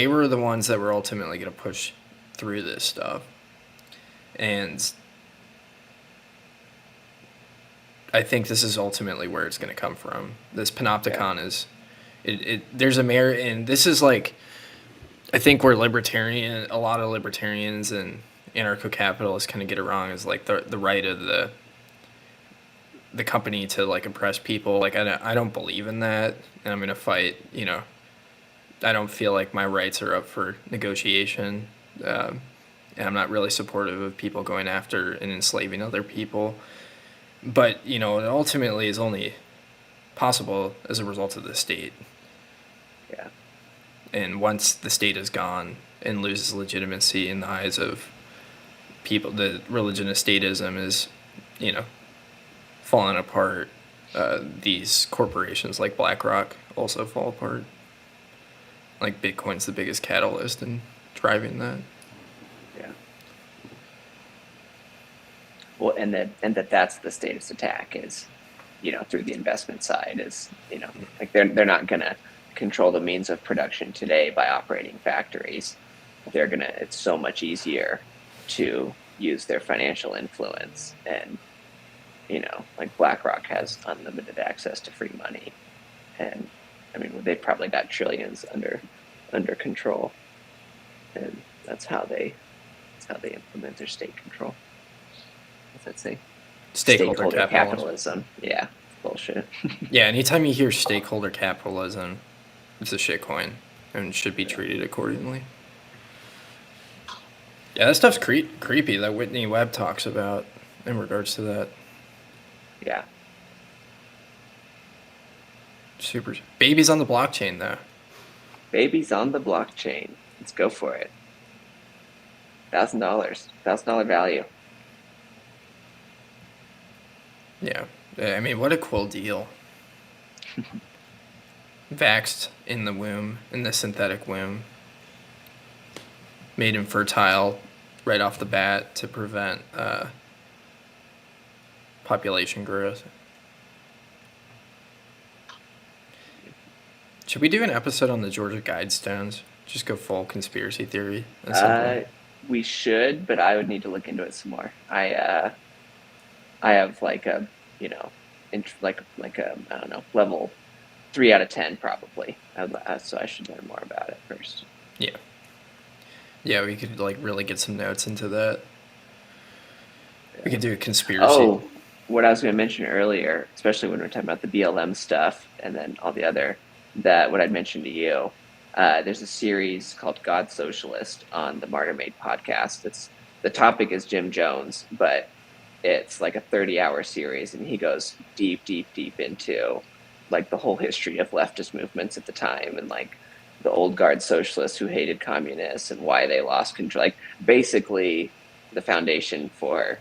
[SPEAKER 4] were the ones that were ultimately going to push through this stuff. And I think this is ultimately where it's going to come from. This panopticon is, there's a merit, and this is like, I think where a lot of libertarians and anarcho-capitalists kind of get it wrong, is like the right of the company to like oppress people. Like I don't believe in that, and I'm going to fight, I don't feel like my rights are up for negotiation, and I'm not really supportive of people going after and enslaving other people. But, it ultimately is only possible as a result of the state.
[SPEAKER 5] Yeah.
[SPEAKER 4] And once the state is gone and loses legitimacy in the eyes of people, the religion of statism is, falling apart. These corporations like BlackRock also fall apart. Like Bitcoin's the biggest catalyst in driving that.
[SPEAKER 5] Yeah. Well, and that's the status attack is, through the investment side is, like they're not gonna control the means of production today by operating factories. It's so much easier to use their financial influence, and like BlackRock has unlimited access to free money, and I mean they've probably got trillions under control, and that's how they implement their state control. What's that say?
[SPEAKER 4] Stakeholder
[SPEAKER 5] capitalism. Yeah, bullshit.
[SPEAKER 4] Yeah, anytime you hear stakeholder capitalism, it's a shitcoin and should be treated accordingly. Yeah, that stuff's creepy that Whitney Webb talks about. in regards to that.
[SPEAKER 5] Yeah.
[SPEAKER 4] Super. Babies on the blockchain, though.
[SPEAKER 5] Babies on the blockchain. Let's go for it. $1,000 value.
[SPEAKER 4] Yeah. I mean, what a cool deal. Vaxxed in the womb, in the synthetic womb. Made infertile right off the bat to prevent population growth. Should we do an episode on the Georgia Guidestones? Just go full conspiracy theory at some point.
[SPEAKER 5] We should, but I would need to look into it some more. I have like a, like a, I don't know, level 3 out of 10 probably. So I should learn more about it first.
[SPEAKER 4] Yeah. Yeah, we could like really get some notes into that. We could do a conspiracy.
[SPEAKER 5] Oh, what I was going to mention earlier, especially when we're talking about the BLM stuff and then all the other, that what I'd mentioned to you, there's a series called God Socialist on the Martyr Made podcast. The topic is Jim Jones, but it's like a 30-hour series, and he goes deep into like the whole history of leftist movements at the time, and like the old guard socialists who hated communists and why they lost control. Like basically the foundation for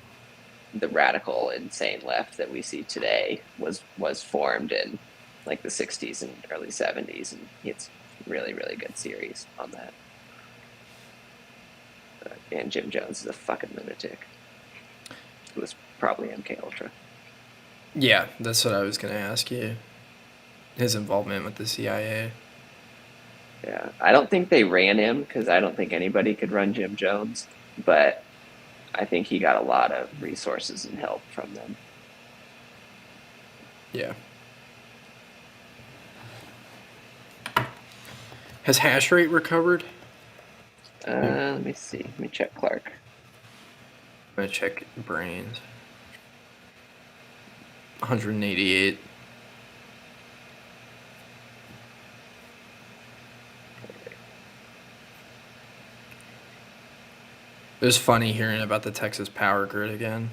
[SPEAKER 5] the radical, insane left that we see today was formed in like the 60s and early 70s, and it's really good series on that. And Jim Jones is a fucking lunatic. It was probably MK Ultra.
[SPEAKER 4] Yeah, that's what I was going to ask you. His involvement with the CIA.
[SPEAKER 5] Yeah, I don't think they ran him because I don't think anybody could run Jim Jones, but I think he got a lot of resources and help from them.
[SPEAKER 4] Yeah. Has hash rate recovered?
[SPEAKER 5] Let me see. Let me check Clark.
[SPEAKER 4] I'm going to check brains. 188. It was funny hearing about the Texas power grid again.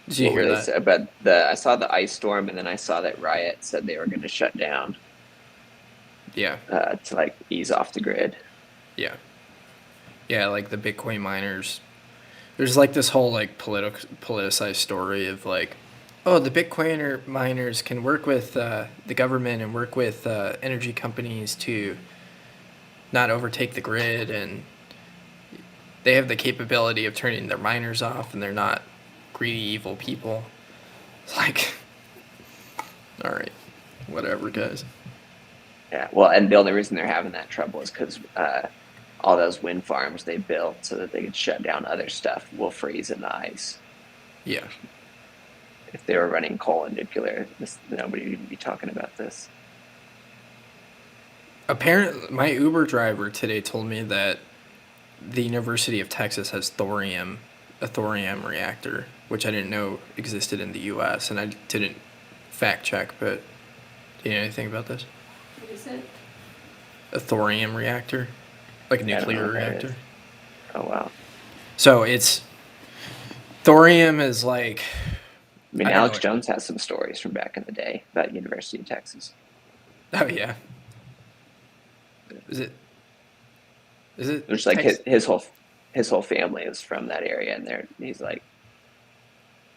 [SPEAKER 4] Did you hear that?
[SPEAKER 5] About I saw the ice storm, and then I saw that Riot said they were going to shut down.
[SPEAKER 4] Yeah.
[SPEAKER 5] To like ease off the grid.
[SPEAKER 4] Yeah. Yeah, like the Bitcoin miners. There's like this whole like politicized story of like, oh, the Bitcoin miners can work with the government and work with energy companies to not overtake the grid, and they have the capability of turning their miners off, and they're not greedy, evil people. It's like, all right, whatever, guys.
[SPEAKER 5] Yeah, well, and the only reason they're having that trouble is because all those wind farms they built so that they could shut down other stuff will freeze in the ice.
[SPEAKER 4] Yeah.
[SPEAKER 5] If they were running coal and nuclear, nobody would be talking about this.
[SPEAKER 4] Apparently, my Uber driver today told me that the University of Texas has a thorium reactor, which I didn't know existed in the U.S., and I didn't fact check, but do you know anything about this?
[SPEAKER 6] What is it?
[SPEAKER 4] A thorium reactor? Like a nuclear reactor?
[SPEAKER 5] Oh, wow.
[SPEAKER 4] So thorium is like...
[SPEAKER 5] I mean, Alex Jones has some stories from back in the day about University of Texas.
[SPEAKER 4] Oh, yeah. Is it?
[SPEAKER 5] It's like his whole family is from that area, and he's like,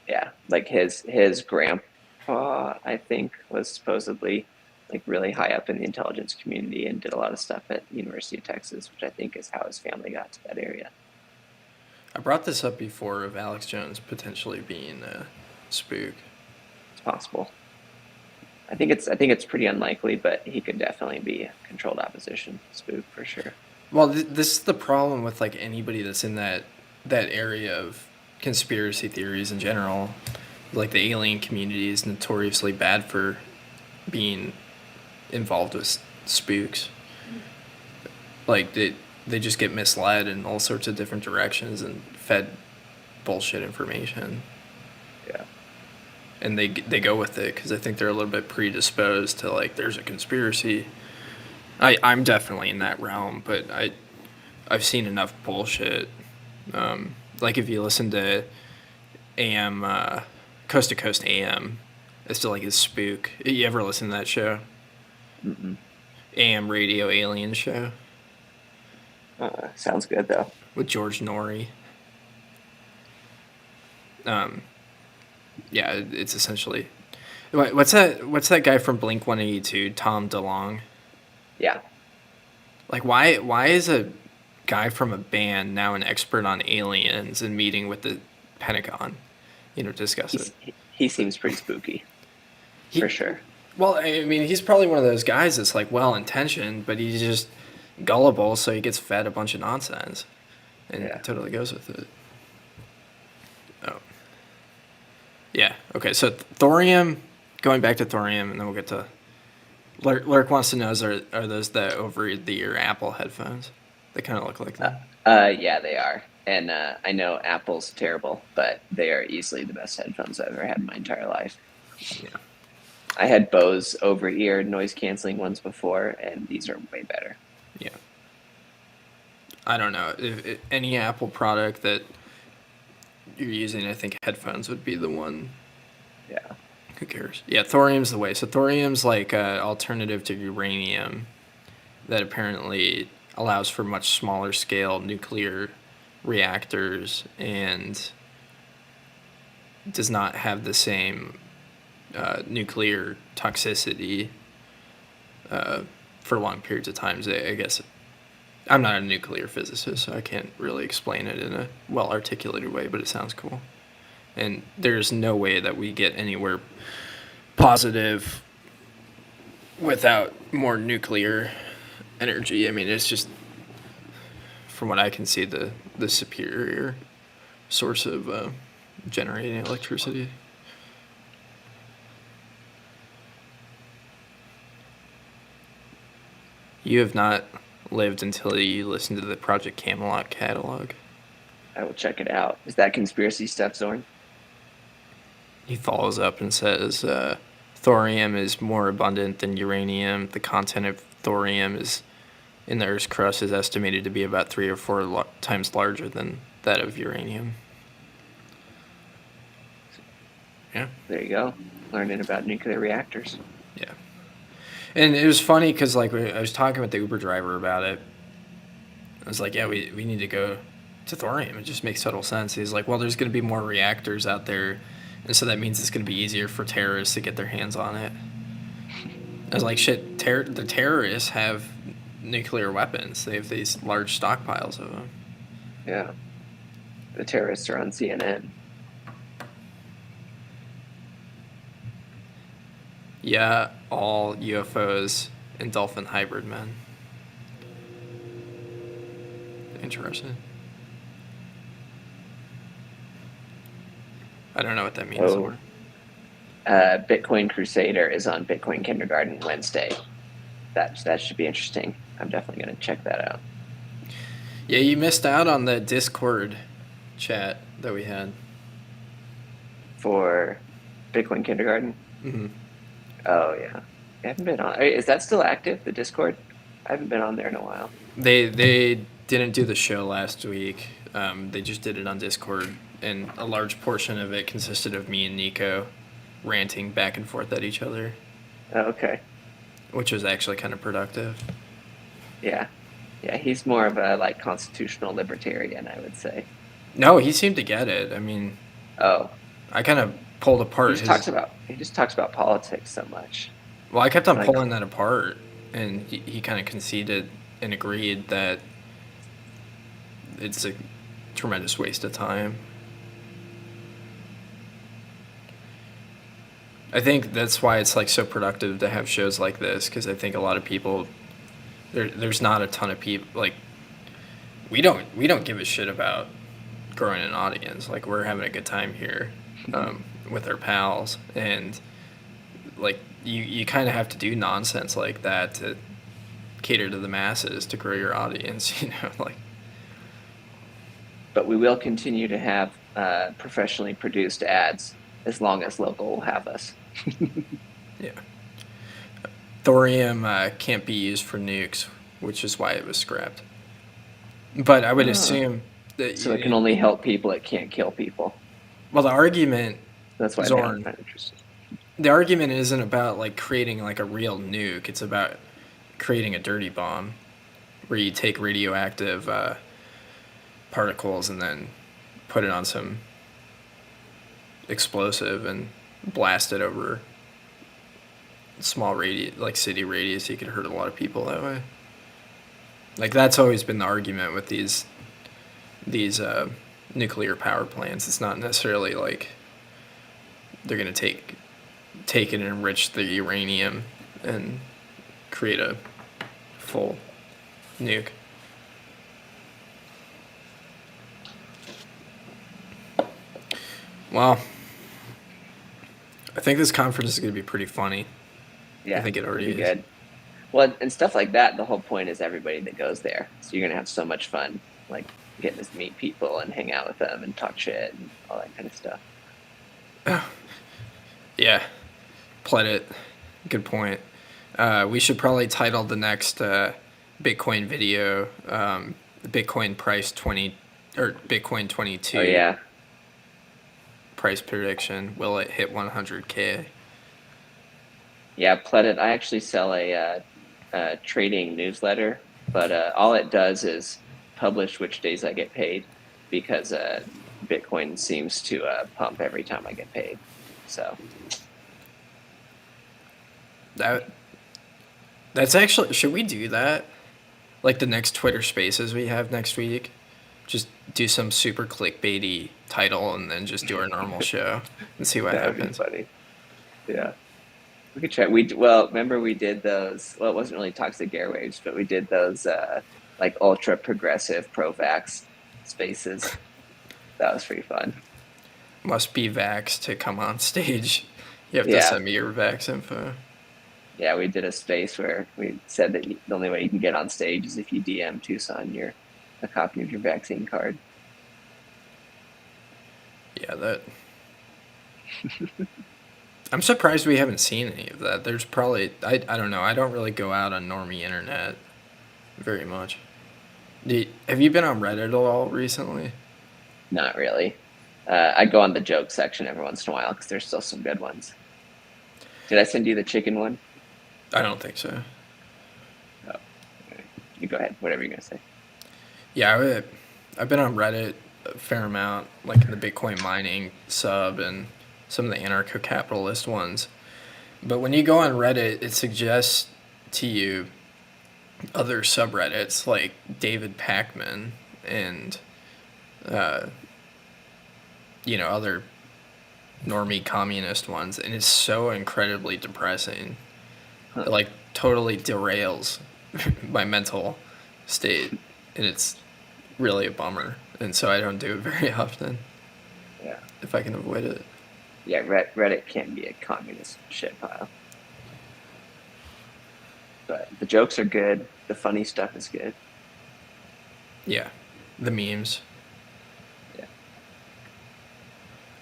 [SPEAKER 5] yeah, like his grandpa, I think, was supposedly like really high up in the intelligence community and did a lot of stuff at University of Texas, which I think is how his family got to that area.
[SPEAKER 4] I brought this up before of Alex Jones potentially being a spook.
[SPEAKER 5] It's possible. I think it's pretty unlikely, but he could definitely be a controlled opposition spook for sure.
[SPEAKER 4] Well, this is the problem with like anybody that's in that area of conspiracy theories in general. Like the alien community is notoriously bad for being involved with spooks. Like they just get misled in all sorts of different directions and fed bullshit information.
[SPEAKER 5] Yeah.
[SPEAKER 4] And they go with it because I think they're a little bit predisposed to like there's a conspiracy. I'm definitely in that realm, but I've seen enough bullshit. Like if you listen to AM, Coast to Coast AM, it's still like a spook. You ever listen to that show?
[SPEAKER 5] Mm-mm.
[SPEAKER 4] AM Radio Alien Show
[SPEAKER 5] Sounds good though.
[SPEAKER 4] with George Norrie. Yeah, it's essentially. What's that guy from Blink-182, Tom DeLonge?
[SPEAKER 5] Yeah.
[SPEAKER 4] Like, why is a guy from a band now an expert on aliens and meeting with the Pentagon? Discuss it.
[SPEAKER 5] He seems pretty spooky, for sure.
[SPEAKER 4] Well, I mean, he's probably one of those guys that's like well-intentioned, but he's just gullible, so he gets fed a bunch of nonsense, and totally goes with it. Oh. Yeah. Okay. So thorium. Going back to thorium, and then we'll get to. Lurk wants to know: are those the over-the-ear Apple headphones? They kind of look like that.
[SPEAKER 5] Yeah, they are. And I know Apple's terrible, but they are easily the best headphones I've ever had in my entire life.
[SPEAKER 4] Yeah.
[SPEAKER 5] I had Bose over-ear noise-canceling ones before, and these are way better.
[SPEAKER 4] Yeah. I don't know. If any Apple product that you're using, I think headphones would be the one.
[SPEAKER 5] Yeah.
[SPEAKER 4] Who cares? Yeah, thorium's the way. So thorium's like an alternative to uranium that apparently allows for much smaller scale nuclear reactors and does not have the same nuclear toxicity for long periods of time. I guess I'm not a nuclear physicist, so I can't really explain it in a well-articulated way, but it sounds cool. And there's no way that we get anywhere positive without more nuclear energy. I mean, it's just, from what I can see, the superior source of generating electricity. You have not lived until you listen to the Project Camelot catalog.
[SPEAKER 5] I will check it out. Is that conspiracy stuff, Zorn?
[SPEAKER 4] He follows up and says, thorium is more abundant than uranium. The content of thorium in the Earth's crust is estimated to be about 3 or 4 times larger than that of uranium. Yeah.
[SPEAKER 5] There you go. Learning about nuclear reactors.
[SPEAKER 4] Yeah. And it was funny because, like, I was talking with the Uber driver about it. I was like, yeah, we need to go to thorium. It just makes total sense. He's like, well, there's going to be more reactors out there, and so that means it's going to be easier for terrorists to get their hands on it. I was like, shit, the terrorists have nuclear weapons. They have these large stockpiles of them.
[SPEAKER 5] Yeah. The terrorists are on CNN.
[SPEAKER 4] Yeah, all UFOs and dolphin hybrid men. Interesting. I don't know what that means.
[SPEAKER 5] Oh. Bitcoin Crusader is on Bitcoin Kindergarten Wednesday. That should be interesting. I'm definitely going to check that out.
[SPEAKER 4] Yeah, you missed out on the Discord chat that we had.
[SPEAKER 5] For Bitcoin Kindergarten?
[SPEAKER 4] Mm-hmm.
[SPEAKER 5] Oh, yeah. I haven't been on. Is that still active, the Discord? I haven't been on there in a while.
[SPEAKER 4] They didn't do the show last week. They just did it on Discord, and a large portion of it consisted of me and Nico ranting back and forth at each other.
[SPEAKER 5] Oh, okay.
[SPEAKER 4] Which was actually kind of productive.
[SPEAKER 5] Yeah. Yeah, he's more of a, constitutional libertarian, I would say.
[SPEAKER 4] No, he seemed to get it. I mean...
[SPEAKER 5] Oh.
[SPEAKER 4] I kind of pulled apart
[SPEAKER 5] He just talks about politics so much.
[SPEAKER 4] Well, I kept on pulling that apart, and he kind of conceded and agreed that it's a tremendous waste of time. I think that's why it's so productive to have shows like this, because I think a lot of people, there's not a ton of people, we don't give a shit about growing an audience. We're having a good time here with our pals, and you kind of have to do nonsense like that to cater to the masses to grow your audience,
[SPEAKER 5] But we will continue to have professionally produced ads as long as local will have us.
[SPEAKER 4] Yeah. Thorium can't be used for nukes, which is why it was scrapped. But I would assume that
[SPEAKER 5] So it can only help people. It can't kill people.
[SPEAKER 4] well, the argument,
[SPEAKER 5] That's why I
[SPEAKER 4] Zorn,
[SPEAKER 5] found it interesting.
[SPEAKER 4] the argument isn't about like creating like a real nuke. It's about creating a dirty bomb where you take radioactive particles and then put it on some explosive and blast it over small radius, like city radius. You could hurt a lot of people that way. Like that's always been the argument with these nuclear power plants. It's not necessarily like they're gonna take it and enrich the uranium and create a full nuke. Well, I think this conference is going to be pretty funny.
[SPEAKER 5] Yeah,
[SPEAKER 4] I think it already
[SPEAKER 5] it'll be
[SPEAKER 4] is.
[SPEAKER 5] good. Well, and stuff like that. The whole point is everybody that goes there. So you're gonna have so much fun, like getting to meet people and hang out with them and talk shit and all that kind of stuff.
[SPEAKER 4] Yeah, played it. Good point. We should probably title the next Bitcoin video Bitcoin price 20 or Bitcoin 22.
[SPEAKER 5] Oh yeah,
[SPEAKER 4] Price prediction. Will it hit 100K?
[SPEAKER 5] yeah. Pledit. I actually sell a trading newsletter, but all it does is publish which days I get paid, because Bitcoin seems to pump every time I get paid. So
[SPEAKER 4] That's actually, should we do that? Like the next Twitter Spaces we have next week, just do some super clickbaity title and then just do our normal show and see what
[SPEAKER 5] that would be
[SPEAKER 4] happens.
[SPEAKER 5] funny. Yeah, we could try. Well, remember we did those. Well, it wasn't really Toxic Airwaves, but we did those like ultra progressive pro-vax spaces. That was pretty fun.
[SPEAKER 4] Must be vax to come on stage. You have to
[SPEAKER 5] Yeah.
[SPEAKER 4] send me your vax info.
[SPEAKER 5] Yeah, we did a space where we said that the only way you can get on stage is if you DM Tucson a copy of your vaccine card.
[SPEAKER 4] Yeah, that. I'm surprised we haven't seen any of that. There's probably, I don't know. I don't really go out on normie internet very much. Have you been on Reddit at all recently?
[SPEAKER 5] Not really. I go on the joke section every once in a while because there's still some good ones. Did I send you the chicken one?
[SPEAKER 4] I don't think so.
[SPEAKER 5] Oh, okay. You go ahead. Whatever you're gonna say.
[SPEAKER 4] Yeah, I've been on Reddit a fair amount, like in the Bitcoin mining sub and some of the anarcho-capitalist ones. But when you go on Reddit, it suggests to you other subreddits like David Pacman and, other normie communist ones. And it's so incredibly depressing.
[SPEAKER 5] Huh.
[SPEAKER 4] It, like, totally derails my mental state. And it's really a bummer. And so I don't do it very often.
[SPEAKER 5] Yeah.
[SPEAKER 4] If I can avoid it.
[SPEAKER 5] Yeah, Reddit can be a communist shitpile. But the jokes are good. The funny stuff is good.
[SPEAKER 4] Yeah. The memes.
[SPEAKER 5] Yeah.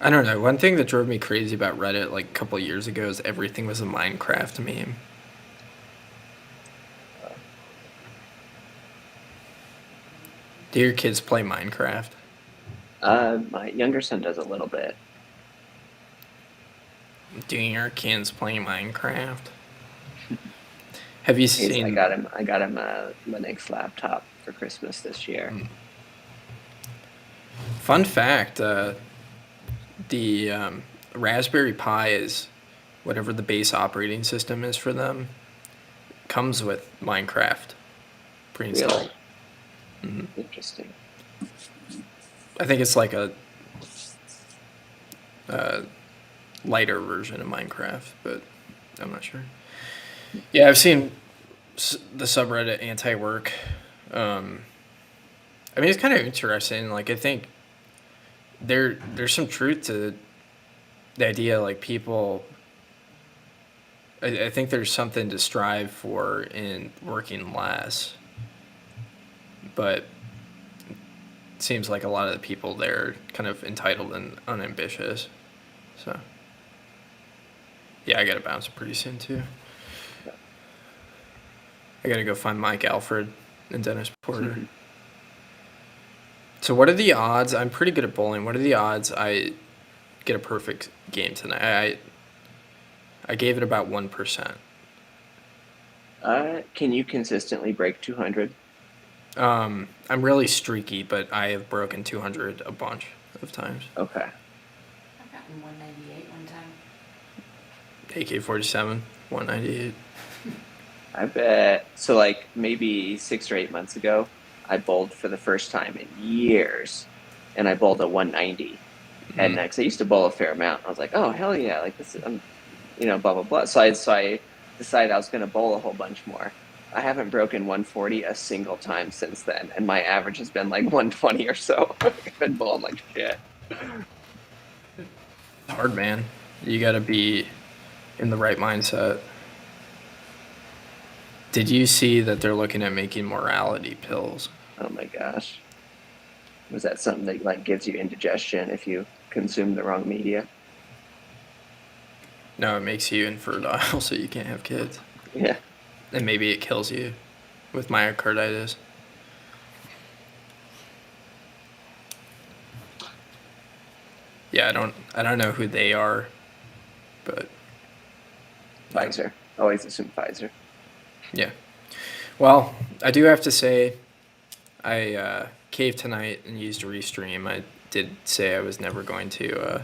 [SPEAKER 4] I don't know. One thing that drove me crazy about Reddit like a couple of years ago is everything was a Minecraft meme. Do your kids play Minecraft?
[SPEAKER 5] My younger son does a little bit.
[SPEAKER 4] Do your kids play Minecraft? Have you seen?
[SPEAKER 5] I got him a Linux laptop for Christmas this year.
[SPEAKER 4] Fun fact: the Raspberry Pi is whatever the base operating system is for them. Comes with Minecraft pre-installed.
[SPEAKER 5] Really? Interesting.
[SPEAKER 4] I think it's like a lighter version of Minecraft, but I'm not sure. Yeah, I've seen the subreddit anti-work. I mean, it's kind of interesting. Like, I think there's some truth to the idea. Like, people, I think there's something to strive for in working less, but it seems like a lot of the people there are kind of entitled and unambitious. So, yeah, I gotta bounce pretty soon too. I gotta go find Mike Alfred and Dennis Porter. So what are the odds? I'm pretty good at bowling. What are the odds I get a perfect game tonight? I gave it about 1%.
[SPEAKER 5] Can you consistently break 200?
[SPEAKER 4] I'm really streaky, but I have broken 200 a bunch of times.
[SPEAKER 5] Okay.
[SPEAKER 6] I've gotten 198 one time.
[SPEAKER 4] AK-47, 198.
[SPEAKER 5] I bet. So, like, maybe 6 or 8 months ago, I bowled for the first time in years, and I bowled a 190. And next, I used to bowl a fair amount. I was like, oh, hell yeah. Like, this is, blah, blah, blah. So I decided I was going to bowl a whole bunch more. I haven't broken 140 a single time since then, and my average has been like 120 or so. I've been bowling like shit.
[SPEAKER 4] It's hard, man. You got to be in the right mindset. Did you see that they're looking at making morality pills?
[SPEAKER 5] Oh my gosh. Was that something that like gives you indigestion if you consume the wrong media?
[SPEAKER 4] No, it makes you infertile, so you can't have kids.
[SPEAKER 5] Yeah.
[SPEAKER 4] And maybe it kills you with myocarditis. Yeah, I don't know who they are, but
[SPEAKER 5] Pfizer. Always assume Pfizer.
[SPEAKER 4] yeah. Well, I do have to say, I caved tonight and used Restream. I did say I was never going to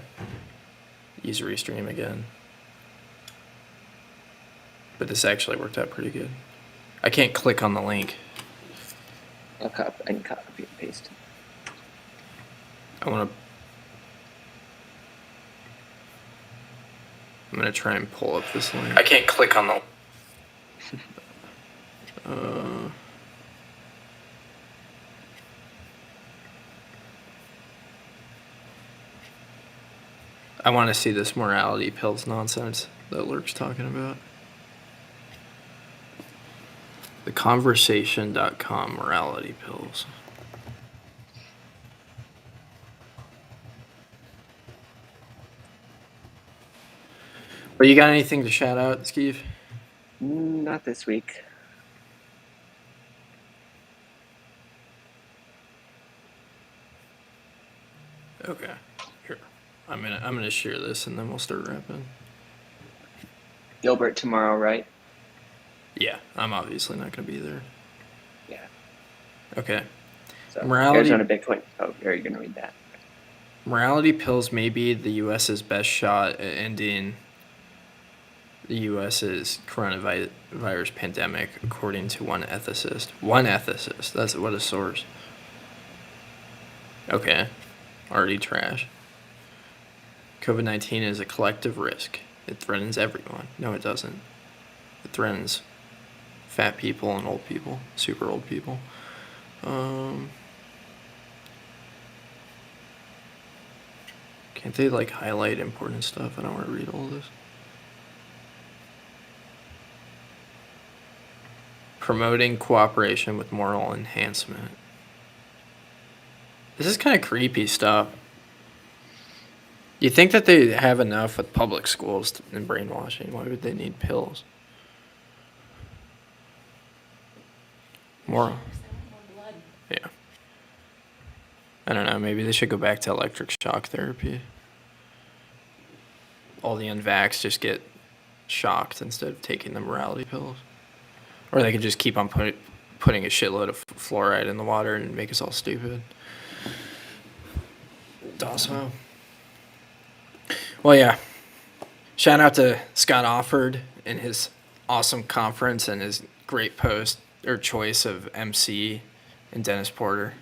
[SPEAKER 4] use Restream again. But this actually worked out pretty good. I can't click on the link.
[SPEAKER 5] I can copy and paste.
[SPEAKER 4] I'm gonna try and pull up this link. I can't click on the. I want to see this morality pills nonsense that Lurk's talking about. Theconversation.com morality pills. But you got anything to shout out, Skeeve?
[SPEAKER 5] Not this week.
[SPEAKER 4] Okay. Here. I'm gonna share this and then we'll start wrapping.
[SPEAKER 5] Gilbert tomorrow, right?
[SPEAKER 4] Yeah, I'm obviously not gonna be there.
[SPEAKER 5] Yeah.
[SPEAKER 4] Okay.
[SPEAKER 5] So
[SPEAKER 4] Morality-
[SPEAKER 5] Arizona Bitcoin. Oh, are you gonna read that?
[SPEAKER 4] Morality pills may be the U.S.'s best shot at ending the U.S.'s coronavirus pandemic, according to one ethicist. One ethicist. That's what a source. Okay. Already trash. COVID-19 is a collective risk. It threatens everyone. No, it doesn't. It threatens fat people and old people, super old people. Can't they like highlight important stuff? I don't want to read all this. Promoting cooperation with moral enhancement. This is kind of creepy stuff. You think that they have enough with public schools and brainwashing? Why would they need pills? Moral.
[SPEAKER 6] More blood.
[SPEAKER 4] Yeah. I don't know. Maybe they should go back to electric shock therapy. All the unvaxxed just get shocked instead of taking the morality pills. Or they could just keep on putting a shitload of fluoride in the water and make us all stupid. Awesome. Well, yeah. Shout out to Scott Offord and his awesome conference and his great post or choice of MC and Dennis Porter.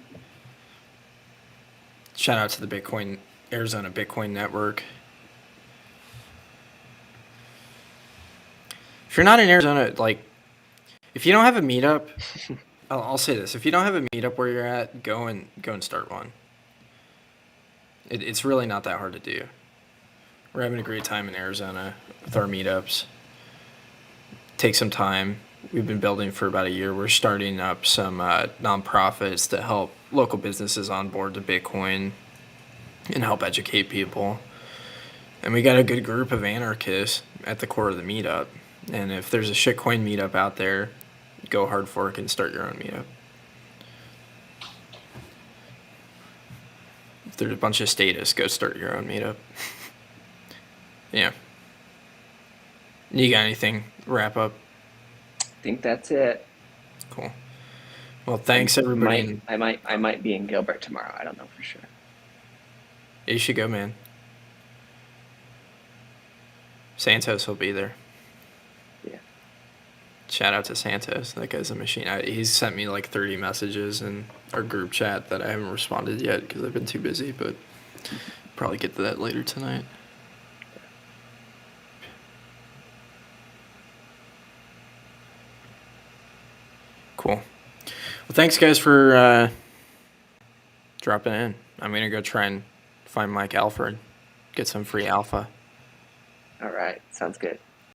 [SPEAKER 4] Shout out to the Arizona Bitcoin Network. If you're not in Arizona, like, if you don't have a meetup, I'll say this: if you don't have a meetup where you're at, go and start one. It's really not that hard to do. We're having a great time in Arizona with our meetups. Take some time. We've been building for about a year. We're starting up some nonprofits to help local businesses onboard to Bitcoin and help educate people. And we got a good group of anarchists at the core of the meetup. And if there's a shitcoin meetup out there, go hard fork and start your own meetup. If there's a bunch of statists, go start your own meetup. Yeah. You got anything? Wrap up?
[SPEAKER 5] I think that's it.
[SPEAKER 4] Cool. Well, thanks everybody.
[SPEAKER 5] I might be in Gilbert tomorrow. I don't know for sure.
[SPEAKER 4] You should go, man. Santos will be there.
[SPEAKER 5] Yeah.
[SPEAKER 4] Shout out to Santos. That guy's a machine. He's sent me like 30 messages in our group chat that I haven't responded yet because I've been too busy, but probably get to that later tonight. Cool. Well, thanks guys for dropping in. I'm going to go try and find Mike Alfred, get some free alpha.
[SPEAKER 5] All right. Sounds good.